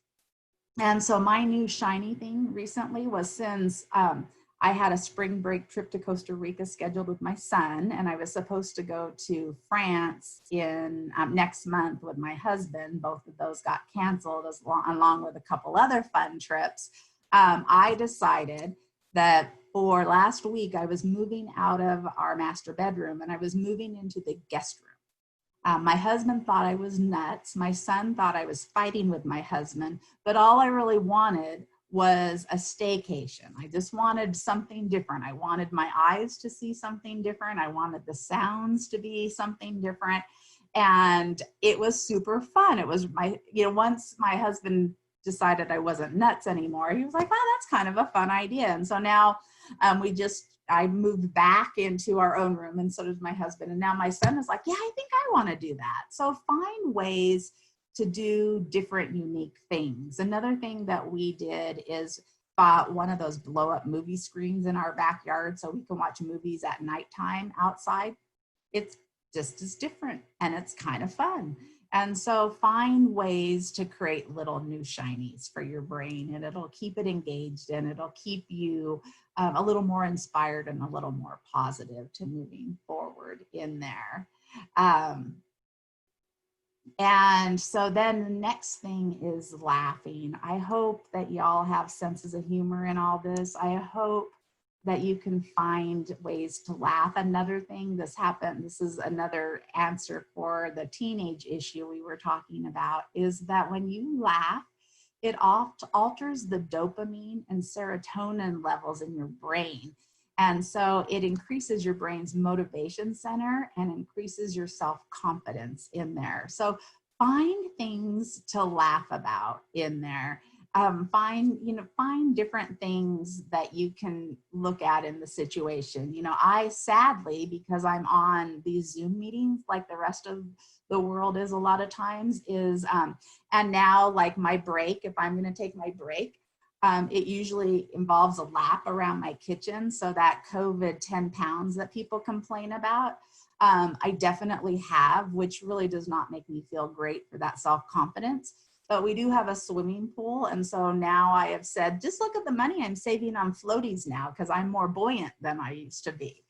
And so my new shiny thing recently was, since I had a spring break trip to Costa Rica scheduled with my son, and I was supposed to go to France in next month with my husband. Both of those got canceled along with a couple other fun trips. I decided that for last week, I was moving out of our master bedroom and I was moving into the guest room. My husband thought I was nuts. My son thought I was fighting with my husband, but all I really wanted was a staycation. I just wanted something different. I wanted my eyes to see something different. I wanted the sounds to be something different. And it was super fun. It was once my husband decided I wasn't nuts anymore, he was like, wow, that's kind of a fun idea. And so now I moved back into our own room, and so did my husband. And now my son is like, yeah, I think I want to do that. So find ways to do different, unique things. Another thing that we did is bought one of those blow up movie screens in our backyard so we can watch movies at nighttime outside. It's just as different and it's kind of fun. And so find ways to create little new shinies for your brain, and it'll keep it engaged, and it'll keep you a little more inspired and a little more positive to moving forward in there. And so then the next thing is laughing. I hope that y'all have senses of humor in all this. I hope that you can find ways to laugh. Another thing that's happened, this is another answer for the teenage issue we were talking about, is that when you laugh, it alters the dopamine and serotonin levels in your brain. And so it increases your brain's motivation center and increases your self-confidence in there. So find things to laugh about in there. Find different things that you can look at in the situation. I sadly, because I'm on these Zoom meetings like the rest of the world is a lot of times, and now like my break, if I'm going to take my break, it usually involves a lap around my kitchen. So that COVID 10 pounds that people complain about, I definitely have, which really does not make me feel great for that self-confidence. But we do have a swimming pool. And so now I have said, just look at the money I'm saving on floaties now, because I'm more buoyant than I used to be.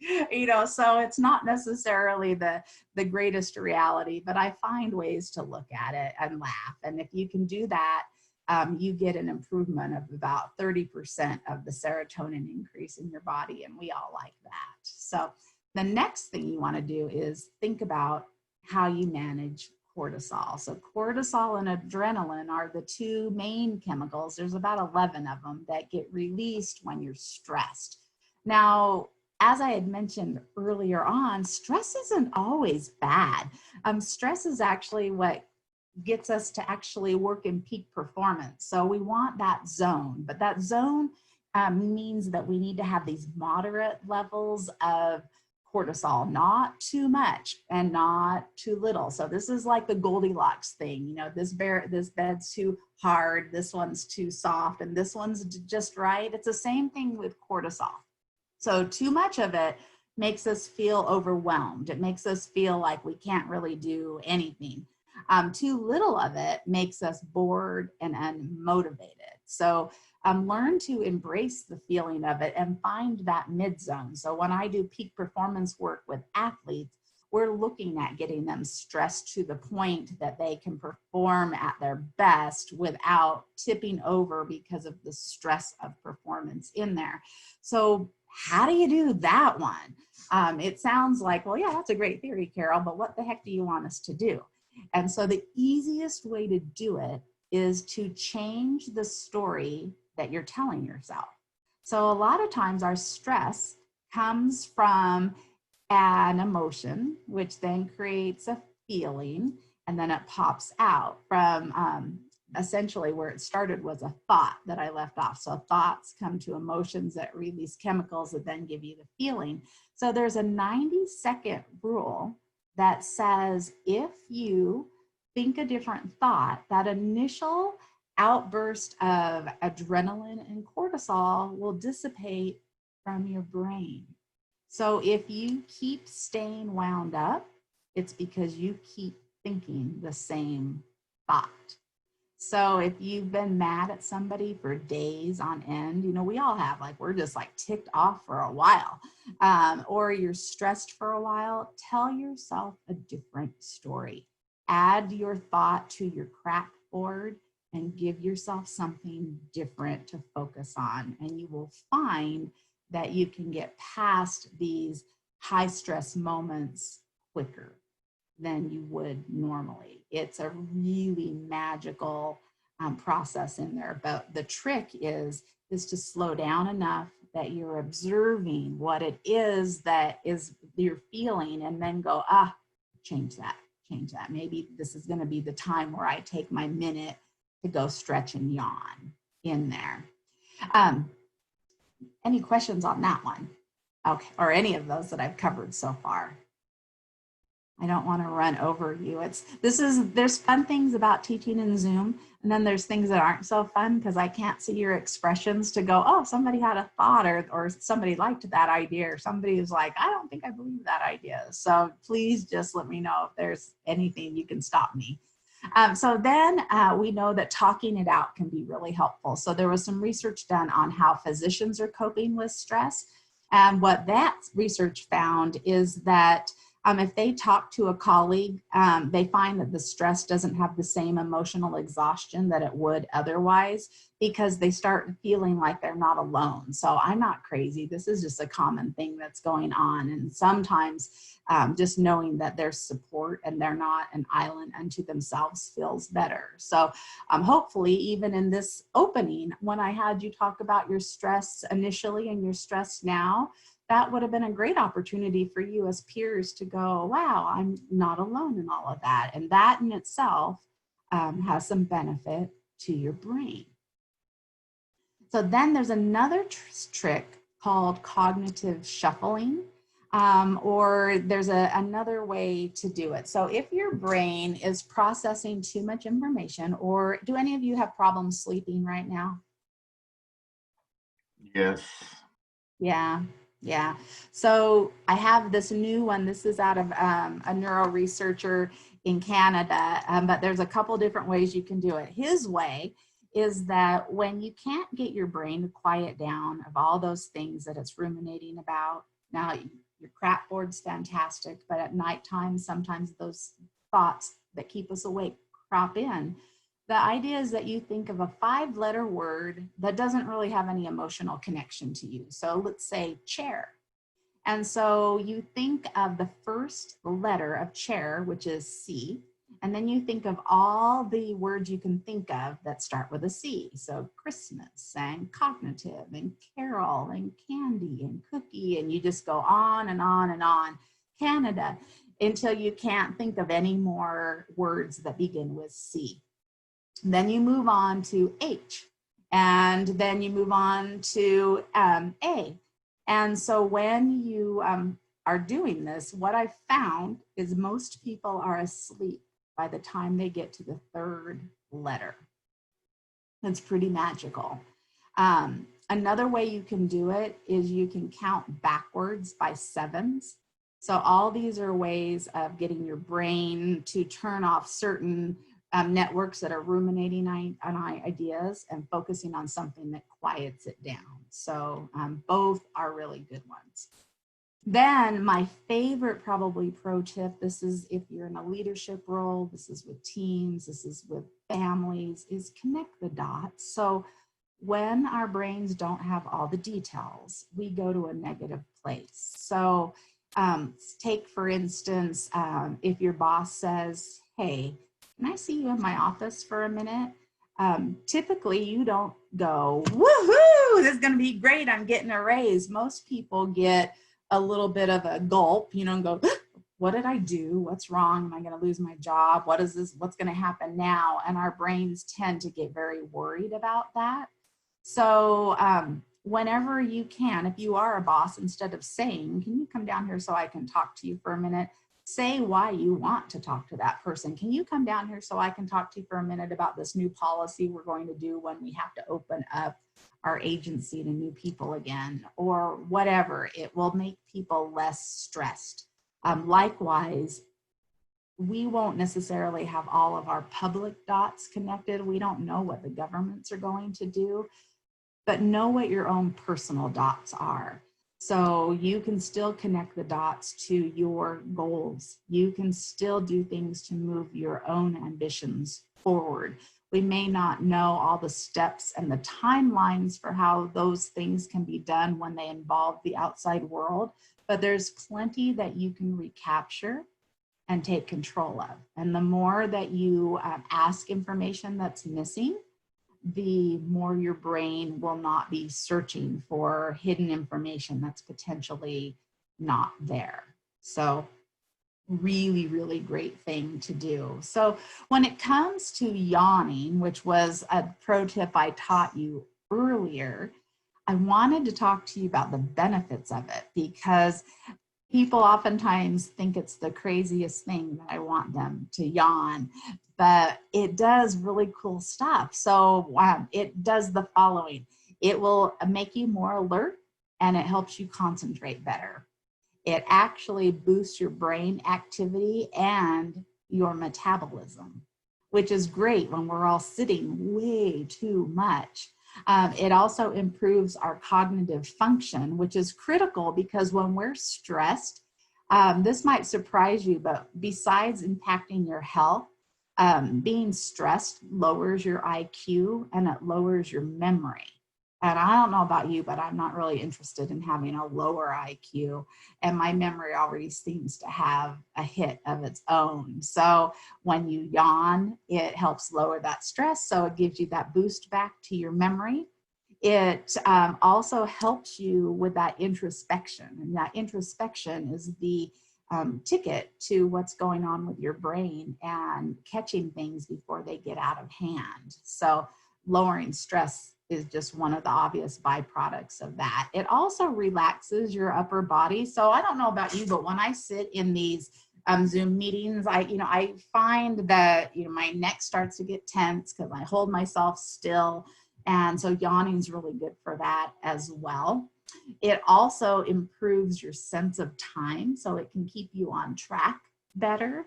So it's not necessarily the greatest reality, but I find ways to look at it and laugh. And if you can do that, you get an improvement of about 30% of the serotonin increase in your body. And we all like that. So the next thing you want to do is think about how you manage cortisol. So cortisol and adrenaline are the two main chemicals. There's about 11 of them that get released when you're stressed. Now, as I had mentioned earlier on, stress isn't always bad. Stress is actually what gets us to actually work in peak performance. So we want that zone, but that zone means that we need to have these moderate levels of cortisol, not too much and not too little. So this is like the Goldilocks thing, this bed's too hard, this one's too soft, and this one's just right. It's the same thing with cortisol. So too much of it makes us feel overwhelmed. It makes us feel like we can't really do anything. Too little of it makes us bored and unmotivated. So learn to embrace the feeling of it and find that mid zone. So when I do peak performance work with athletes, we're looking at getting them stressed to the point that they can perform at their best without tipping over because of the stress of performance in there. So how do you do that one? It sounds like, well, yeah, that's a great theory, Carol, but what the heck do you want us to do? And so the easiest way to do it is to change the story that you're telling yourself. So a lot of times our stress comes from an emotion, which then creates a feeling, and then it pops out from essentially where it started was a thought that I left off. So thoughts come to emotions that release chemicals that then give you the feeling. So there's a 90-second rule that says if you think a different thought, that initial outburst of adrenaline and cortisol will dissipate from your brain. So if you keep staying wound up, it's because you keep thinking the same thought. So if you've been mad at somebody for days on end, we all have, like, we're just like ticked off for a while, or you're stressed for a while, tell yourself a different story. Add your thought to your crack board and give yourself something different to focus on. And you will find that you can get past these high stress moments quicker than you would normally. It's a really magical process in there. But the trick is to slow down enough that you're observing what it is that is you're feeling, and then go, change that. Maybe this is going to be the time where I take my minute to go stretch and yawn in there. Any questions on that one? Okay, or any of those that I've covered so far? I don't want to run over you. There's fun things about teaching in Zoom, and then there's things that aren't so fun because I can't see your expressions to go, oh, somebody had a thought, or somebody liked that idea, or somebody was like, I don't think I believe that idea. So please just let me know if there's anything, you can stop me So then we know that talking it out can be really helpful. So there was some research done on how physicians are coping with stress. And what that research found is that if they talk to a colleague, they find that the stress doesn't have the same emotional exhaustion that it would otherwise, because they start feeling like they're not alone. So I'm not crazy. This is just a common thing that's going on. And sometimes just knowing that there's support and they're not an island unto themselves feels better. So hopefully, even in this opening, when I had you talk about your stress initially and your stress now, that would have been a great opportunity for you as peers to go, wow, I'm not alone in all of that. And that in itself has some benefit to your brain. So then there's another trick called cognitive shuffling, or there's another way to do it. So if your brain is processing too much information, or do any of you have problems sleeping right now? Yes. Yeah. Yeah. So I have this new one. This is out of a neuro researcher in Canada, but there's a couple different ways you can do it. His way is that when you can't get your brain to quiet down of all those things that it's ruminating about, now your crap board's fantastic, but at nighttime, sometimes those thoughts that keep us awake crop in. The idea is that you think of a 5-letter word that doesn't really have any emotional connection to you. So let's say chair. And so you think of the first letter of chair, which is C, and then you think of all the words you can think of that start with a C. So Christmas and cognitive and carol and candy and cookie, and you just go on and on and on. Canada, until you can't think of any more words that begin with C. Then you move on to H, and then you move on to A. And so when you are doing this, what I've found is most people are asleep by the time they get to the 3rd letter. It's pretty magical. Another way you can do it is you can count backwards by 7s. So all these are ways of getting your brain to turn off certain networks that are ruminating on ideas and focusing on something that quiets it down. So both are really good ones. Then my favorite probably pro tip, this is if you're in a leadership role, this is with teams, this is with families, is connect the dots. So when our brains don't have all the details, we go to a negative place. So take for instance, if your boss says, hey, can I see you in my office for a minute? Typically you don't go, woohoo, this is gonna be great, I'm getting a raise. Most people get a little bit of a gulp, and go, what did I do? What's wrong? Am I gonna lose my job? What is this? What's gonna happen now? And our brains tend to get very worried about that. So whenever you can, if you are a boss, instead of saying, can you come down here so I can talk to you for a minute? Say why you want to talk to that person. Can you come down here so I can talk to you for a minute about this new policy we're going to do when we have to open up our agency to new people again, or whatever. It will make people less stressed. Likewise, we won't necessarily have all of our public dots connected. We don't know what the governments are going to do, but know what your own personal dots are. So you can still connect the dots to your goals. You can still do things to move your own ambitions forward. We may not know all the steps and the timelines for how those things can be done when they involve the outside world, but there's plenty that you can recapture and take control of. And the more that you ask information that's missing, the more your brain will not be searching for hidden information that's potentially not there. So really, really great thing to do. So when it comes to yawning, which was a pro tip I taught you earlier, I wanted to talk to you about the benefits of it, because people oftentimes think it's the craziest thing that I want them to yawn, but it does really cool stuff. So it does the following. It will make you more alert and it helps you concentrate better. It actually boosts your brain activity and your metabolism. which is great when we're all sitting way too much. It also improves our cognitive function, which is critical because when we're stressed, this might surprise you, but besides impacting your health, being stressed lowers your IQ and it lowers your memory. And I don't know about you, but I'm not really interested in having a lower IQ. And my memory already seems to have a hit of its own. So when you yawn, it helps lower that stress. So it gives you that boost back to your memory. It also helps you with that introspection. And that introspection is the ticket to what's going on with your brain and catching things before they get out of hand. So lowering stress is just one of the obvious byproducts of that. It also relaxes your upper body. So I don't know about you, but when I sit in these Zoom meetings, I find that, my neck starts to get tense because I hold myself still. And so yawning is really good for that as well. It also improves your sense of time, so it can keep you on track better,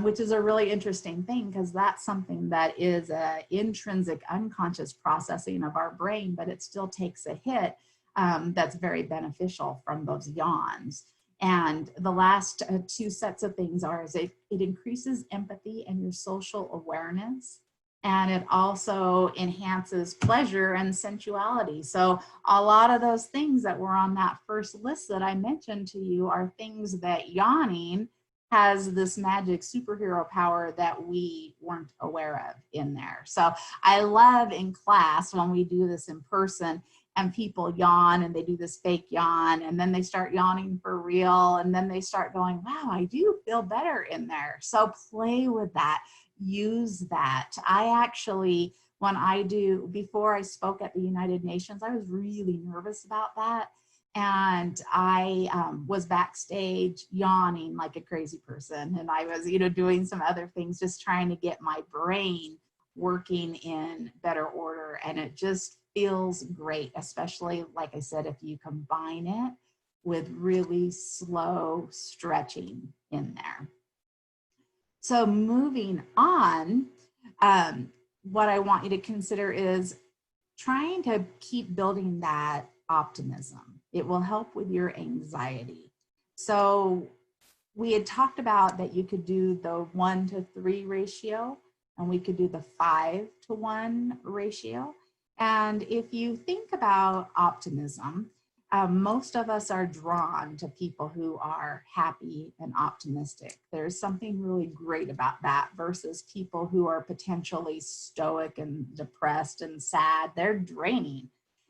which is a really interesting thing because that's something that is an intrinsic unconscious processing of our brain, but it still takes a hit that's very beneficial from those yawns. And the last two sets of things is it increases empathy and your social awareness. And it also enhances pleasure and sensuality. So a lot of those things that were on that first list that I mentioned to you are things that yawning has this magic superhero power that we weren't aware of in there. So I love in class when we do this in person and people yawn and they do this fake yawn and then they start yawning for real and then they start going, wow, I do feel better in there. So play with that. Use that. I actually, before I spoke at the United Nations, I was really nervous about that. And I was backstage yawning like a crazy person. And I was, doing some other things, just trying to get my brain working in better order. And it just feels great, especially, like I said, if you combine it with really slow stretching in there. So moving on, what I want you to consider is trying to keep building that optimism. It will help with your anxiety. So we had talked about that you could do the 1-to-3 ratio, and we could do the 5-to-1 ratio. And if you think about optimism, most of us are drawn to people who are happy and optimistic. There's something really great about that versus people who are potentially stoic and depressed and sad. They're draining.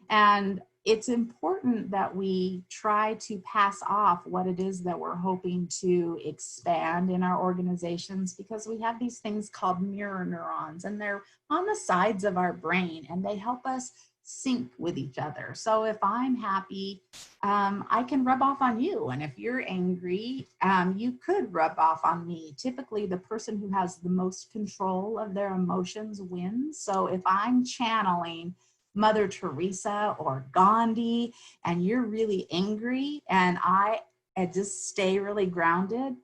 And it's important that we try to pass off what it is that we're hoping to expand in our organizations, because we have these things called mirror neurons, and they're on the sides of our brain, and they help us sync with each other. So if I'm happy, I can rub off on you. And if you're angry, you could rub off on me. Typically, the person who has the most control of their emotions wins. So if I'm channeling Mother Teresa or Gandhi, and you're really angry, and I just stay really grounded,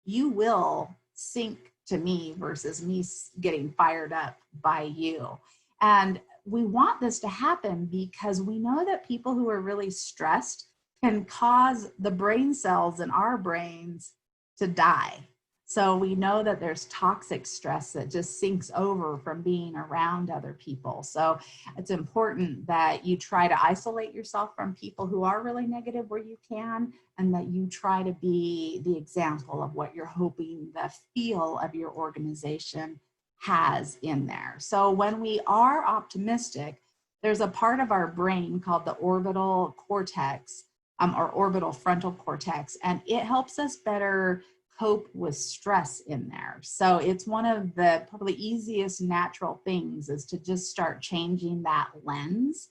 you will sync to me versus me getting fired up by you. And we want this to happen because we know that people who are really stressed can cause the brain cells in our brains to die. So we know that there's toxic stress that just sinks over from being around other people. So it's important that you try to isolate yourself from people who are really negative where you can, and that you try to be the example of what you're hoping the feel of your organization has in there. So when we are optimistic, there's a part of our brain called the orbital cortex, or orbital frontal cortex, and it helps us better cope with stress in there. So it's one of the probably easiest natural things is to just start changing that lens,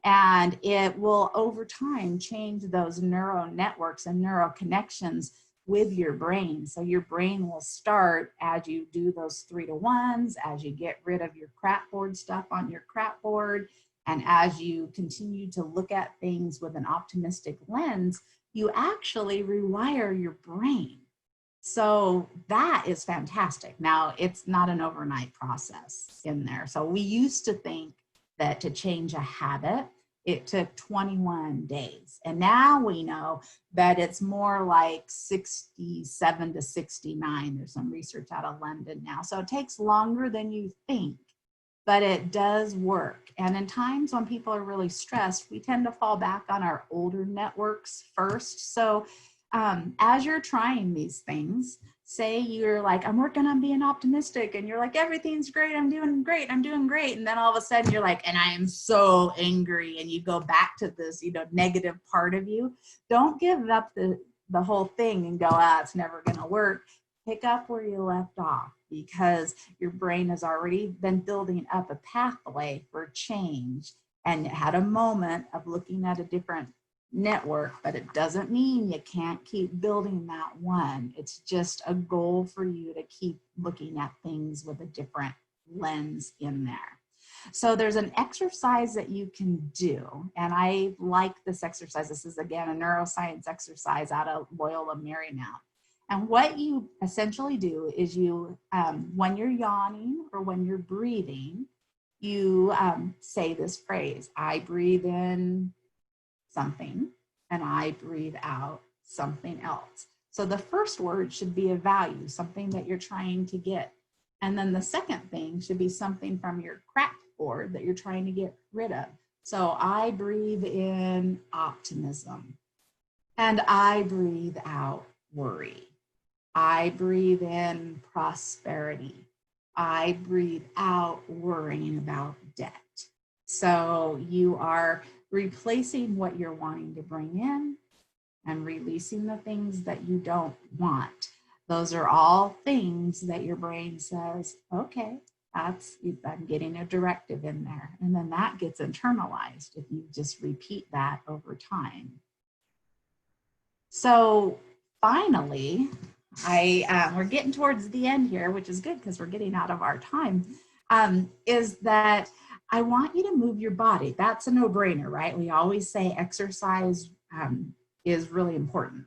and it will over time change those neural networks and neural connections with your brain. So your brain will start, as you do those 3-to-1s, as you get rid of your crapboard stuff on your crapboard, and as you continue to look at things with an optimistic lens, you actually rewire your brain. So that is fantastic. Now, it's not an overnight process in there. So we used to think that to change a habit, it took 21 days. And now we know that it's more like 67 to 69. There's some research out of London now. So it takes longer than you think, but it does work. And in times when people are really stressed, we tend to fall back on our older networks first. So as you're trying these things, say you're like, I'm working on being optimistic, and you're like, everything's great, I'm doing great. And then all of a sudden you're like, and I am so angry, and you go back to this, negative part of you. Don't give up the whole thing and go, it's never gonna work. Pick up where you left off, because your brain has already been building up a pathway for change, and it had a moment of looking at a different network, but it doesn't mean you can't keep building that one. It's just a goal for you to keep looking at things with a different lens in there. So there's an exercise that you can do, and I like this exercise. This is, again, a neuroscience exercise out of Loyola Marymount. And what you essentially do is you, when you're yawning or when you're breathing, you say this phrase: I breathe in something, and I breathe out something else. So the first word should be a value, something that you're trying to get. And then the second thing should be something from your crack board that you're trying to get rid of. So I breathe in optimism, and I breathe out worry. I breathe in prosperity. I breathe out worrying about debt. So you are replacing what you're wanting to bring in and releasing the things that you don't want. Those are all things that your brain says, okay, I'm getting a directive in there. And then that gets internalized if you just repeat that over time. So finally, we're getting towards the end here, which is good because we're getting out of our time, is that I want you to move your body. That's a no-brainer, right? We always say exercise is really important.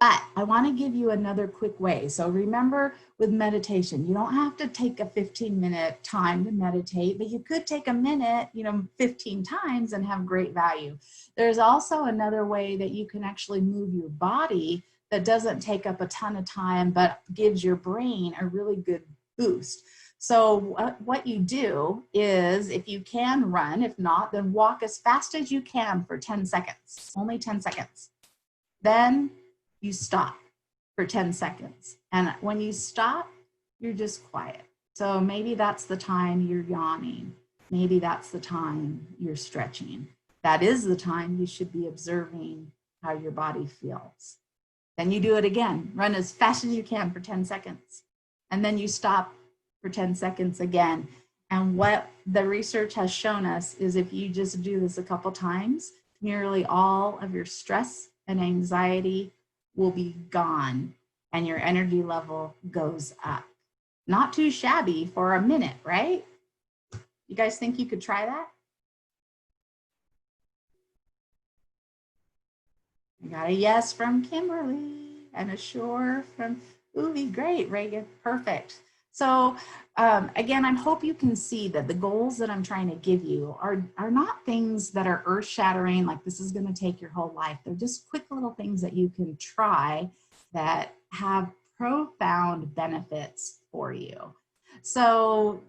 But I want to give you another quick way. So remember, with meditation, you don't have to take a 15-minute time to meditate, but you could take a minute, 15 times and have great value. There's also another way that you can actually move your body that doesn't take up a ton of time, but gives your brain a really good boost. So what you do is, if you can run, if not, then walk as fast as you can for 10 seconds, only 10 seconds. Then you stop for 10 seconds. And when you stop, you're just quiet. So maybe that's the time you're yawning. Maybe that's the time you're stretching. That is the time you should be observing how your body feels. Then you do it again. Run as fast as you can for 10 seconds. And then you stop for 10 seconds again. And what the research has shown us is, if you just do this a couple times, nearly all of your stress and anxiety will be gone, and your energy level goes up. Not too shabby for a minute, right? You guys think you could try that? I got a yes from Kimberly and a sure from Uvi. Great, Regan, perfect. So again, I hope you can see that the goals that I'm trying to give you are not things that are earth-shattering, like this is going to take your whole life. They're just quick little things that you can try that have profound benefits for you. So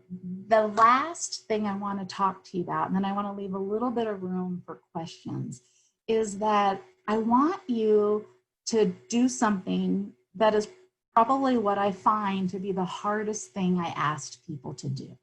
the last thing I want to talk to you about, and then I want to leave a little bit of room for questions, is that I want you to do something that is probably what I find to be the hardest thing I asked people to do.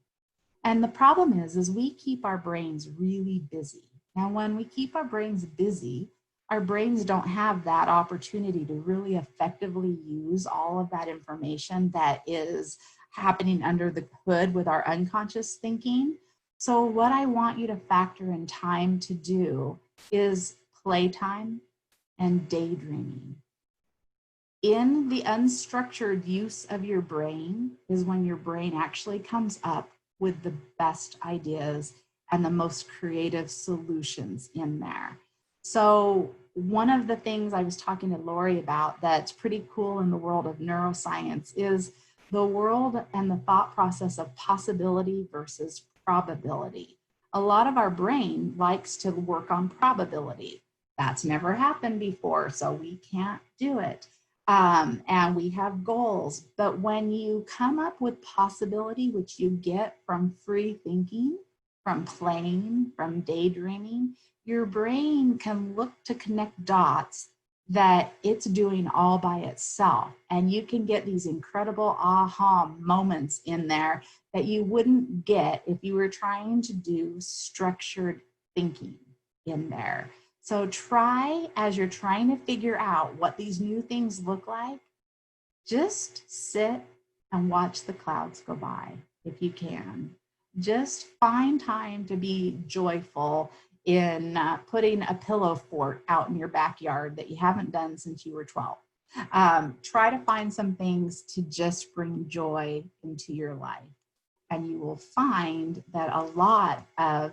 And the problem is we keep our brains really busy. Now, when we keep our brains busy, our brains don't have that opportunity to really effectively use all of that information that is happening under the hood with our unconscious thinking. So what I want you to factor in time to do is playtime and daydreaming. In the unstructured use of your brain is when your brain actually comes up with the best ideas and the most creative solutions in there. So one of the things I was talking to Lori about that's pretty cool in the world of neuroscience is the world and the thought process of possibility versus probability. A lot of our brain likes to work on probability. That's never happened before, so we can't do it. And we have goals. But when you come up with possibility, which you get from free thinking, from playing, from daydreaming, your brain can look to connect dots that it's doing all by itself. And you can get these incredible aha moments in there that you wouldn't get if you were trying to do structured thinking in there. So try, as you're trying to figure out what these new things look like, just sit and watch the clouds go by if you can. Just find time to be joyful in putting a pillow fort out in your backyard that you haven't done since you were 12. Try to find some things to just bring joy into your life. And you will find that a lot of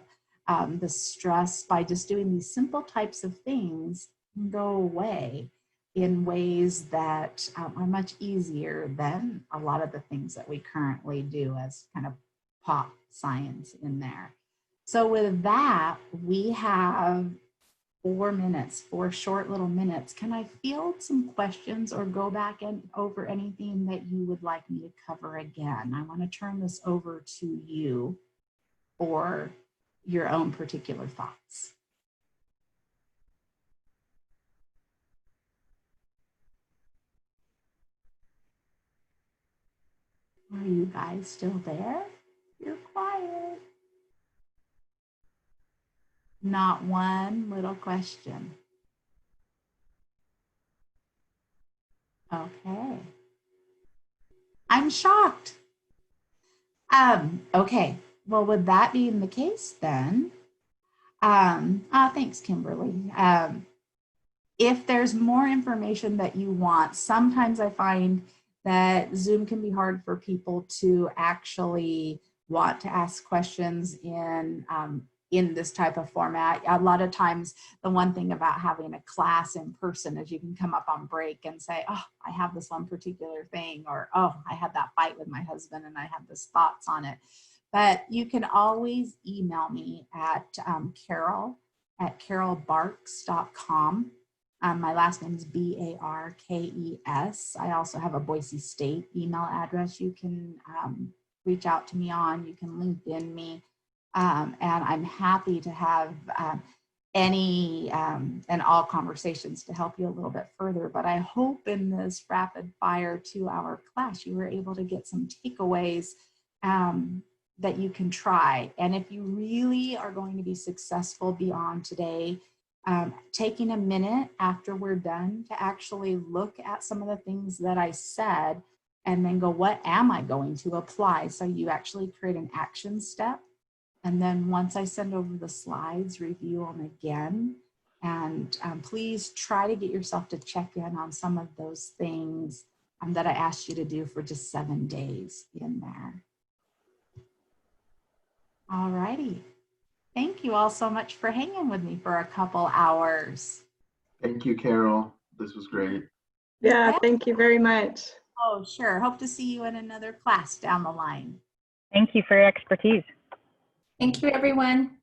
the stress by just doing these simple types of things can go away in ways that are much easier than a lot of the things that we currently do as kind of pop science in there. So with that, we have 4 minutes, 4 short little minutes. Can I field some questions or go back and over anything that you would like me to cover again? I want to turn this over to you for your own particular thoughts. Are you guys still there? You're quiet. Not one little question. Okay. I'm shocked. Okay. Well, with that being the case then, thanks, Kimberly. If there's more information that you want, sometimes I find that Zoom can be hard for people to actually want to ask questions in this type of format. A lot of times, the one thing about having a class in person is you can come up on break and say, oh, I have this one particular thing, or, oh, I had that fight with my husband and I have this thoughts on it. But you can always email me at carolbarks.com. My last name is Barkes. I also have a Boise State email address you can reach out to me on. You can LinkedIn me. And I'm happy to have any and all conversations to help you a little bit further. But I hope in this rapid fire 2-hour class, you were able to get some takeaways that you can try. And if you really are going to be successful beyond today, taking a minute after we're done to actually look at some of the things that I said and then go, what am I going to apply? So you actually create an action step. And then once I send over the slides, review them again. And please try to get yourself to check in on some of those things that I asked you to do for just 7 days in there. All righty. Thank you all so much for hanging with me for a couple hours. Thank you, Carol. This was great. Yeah, thank you very much. Oh, sure. Hope to see you in another class down the line. Thank you for your expertise. Thank you, everyone.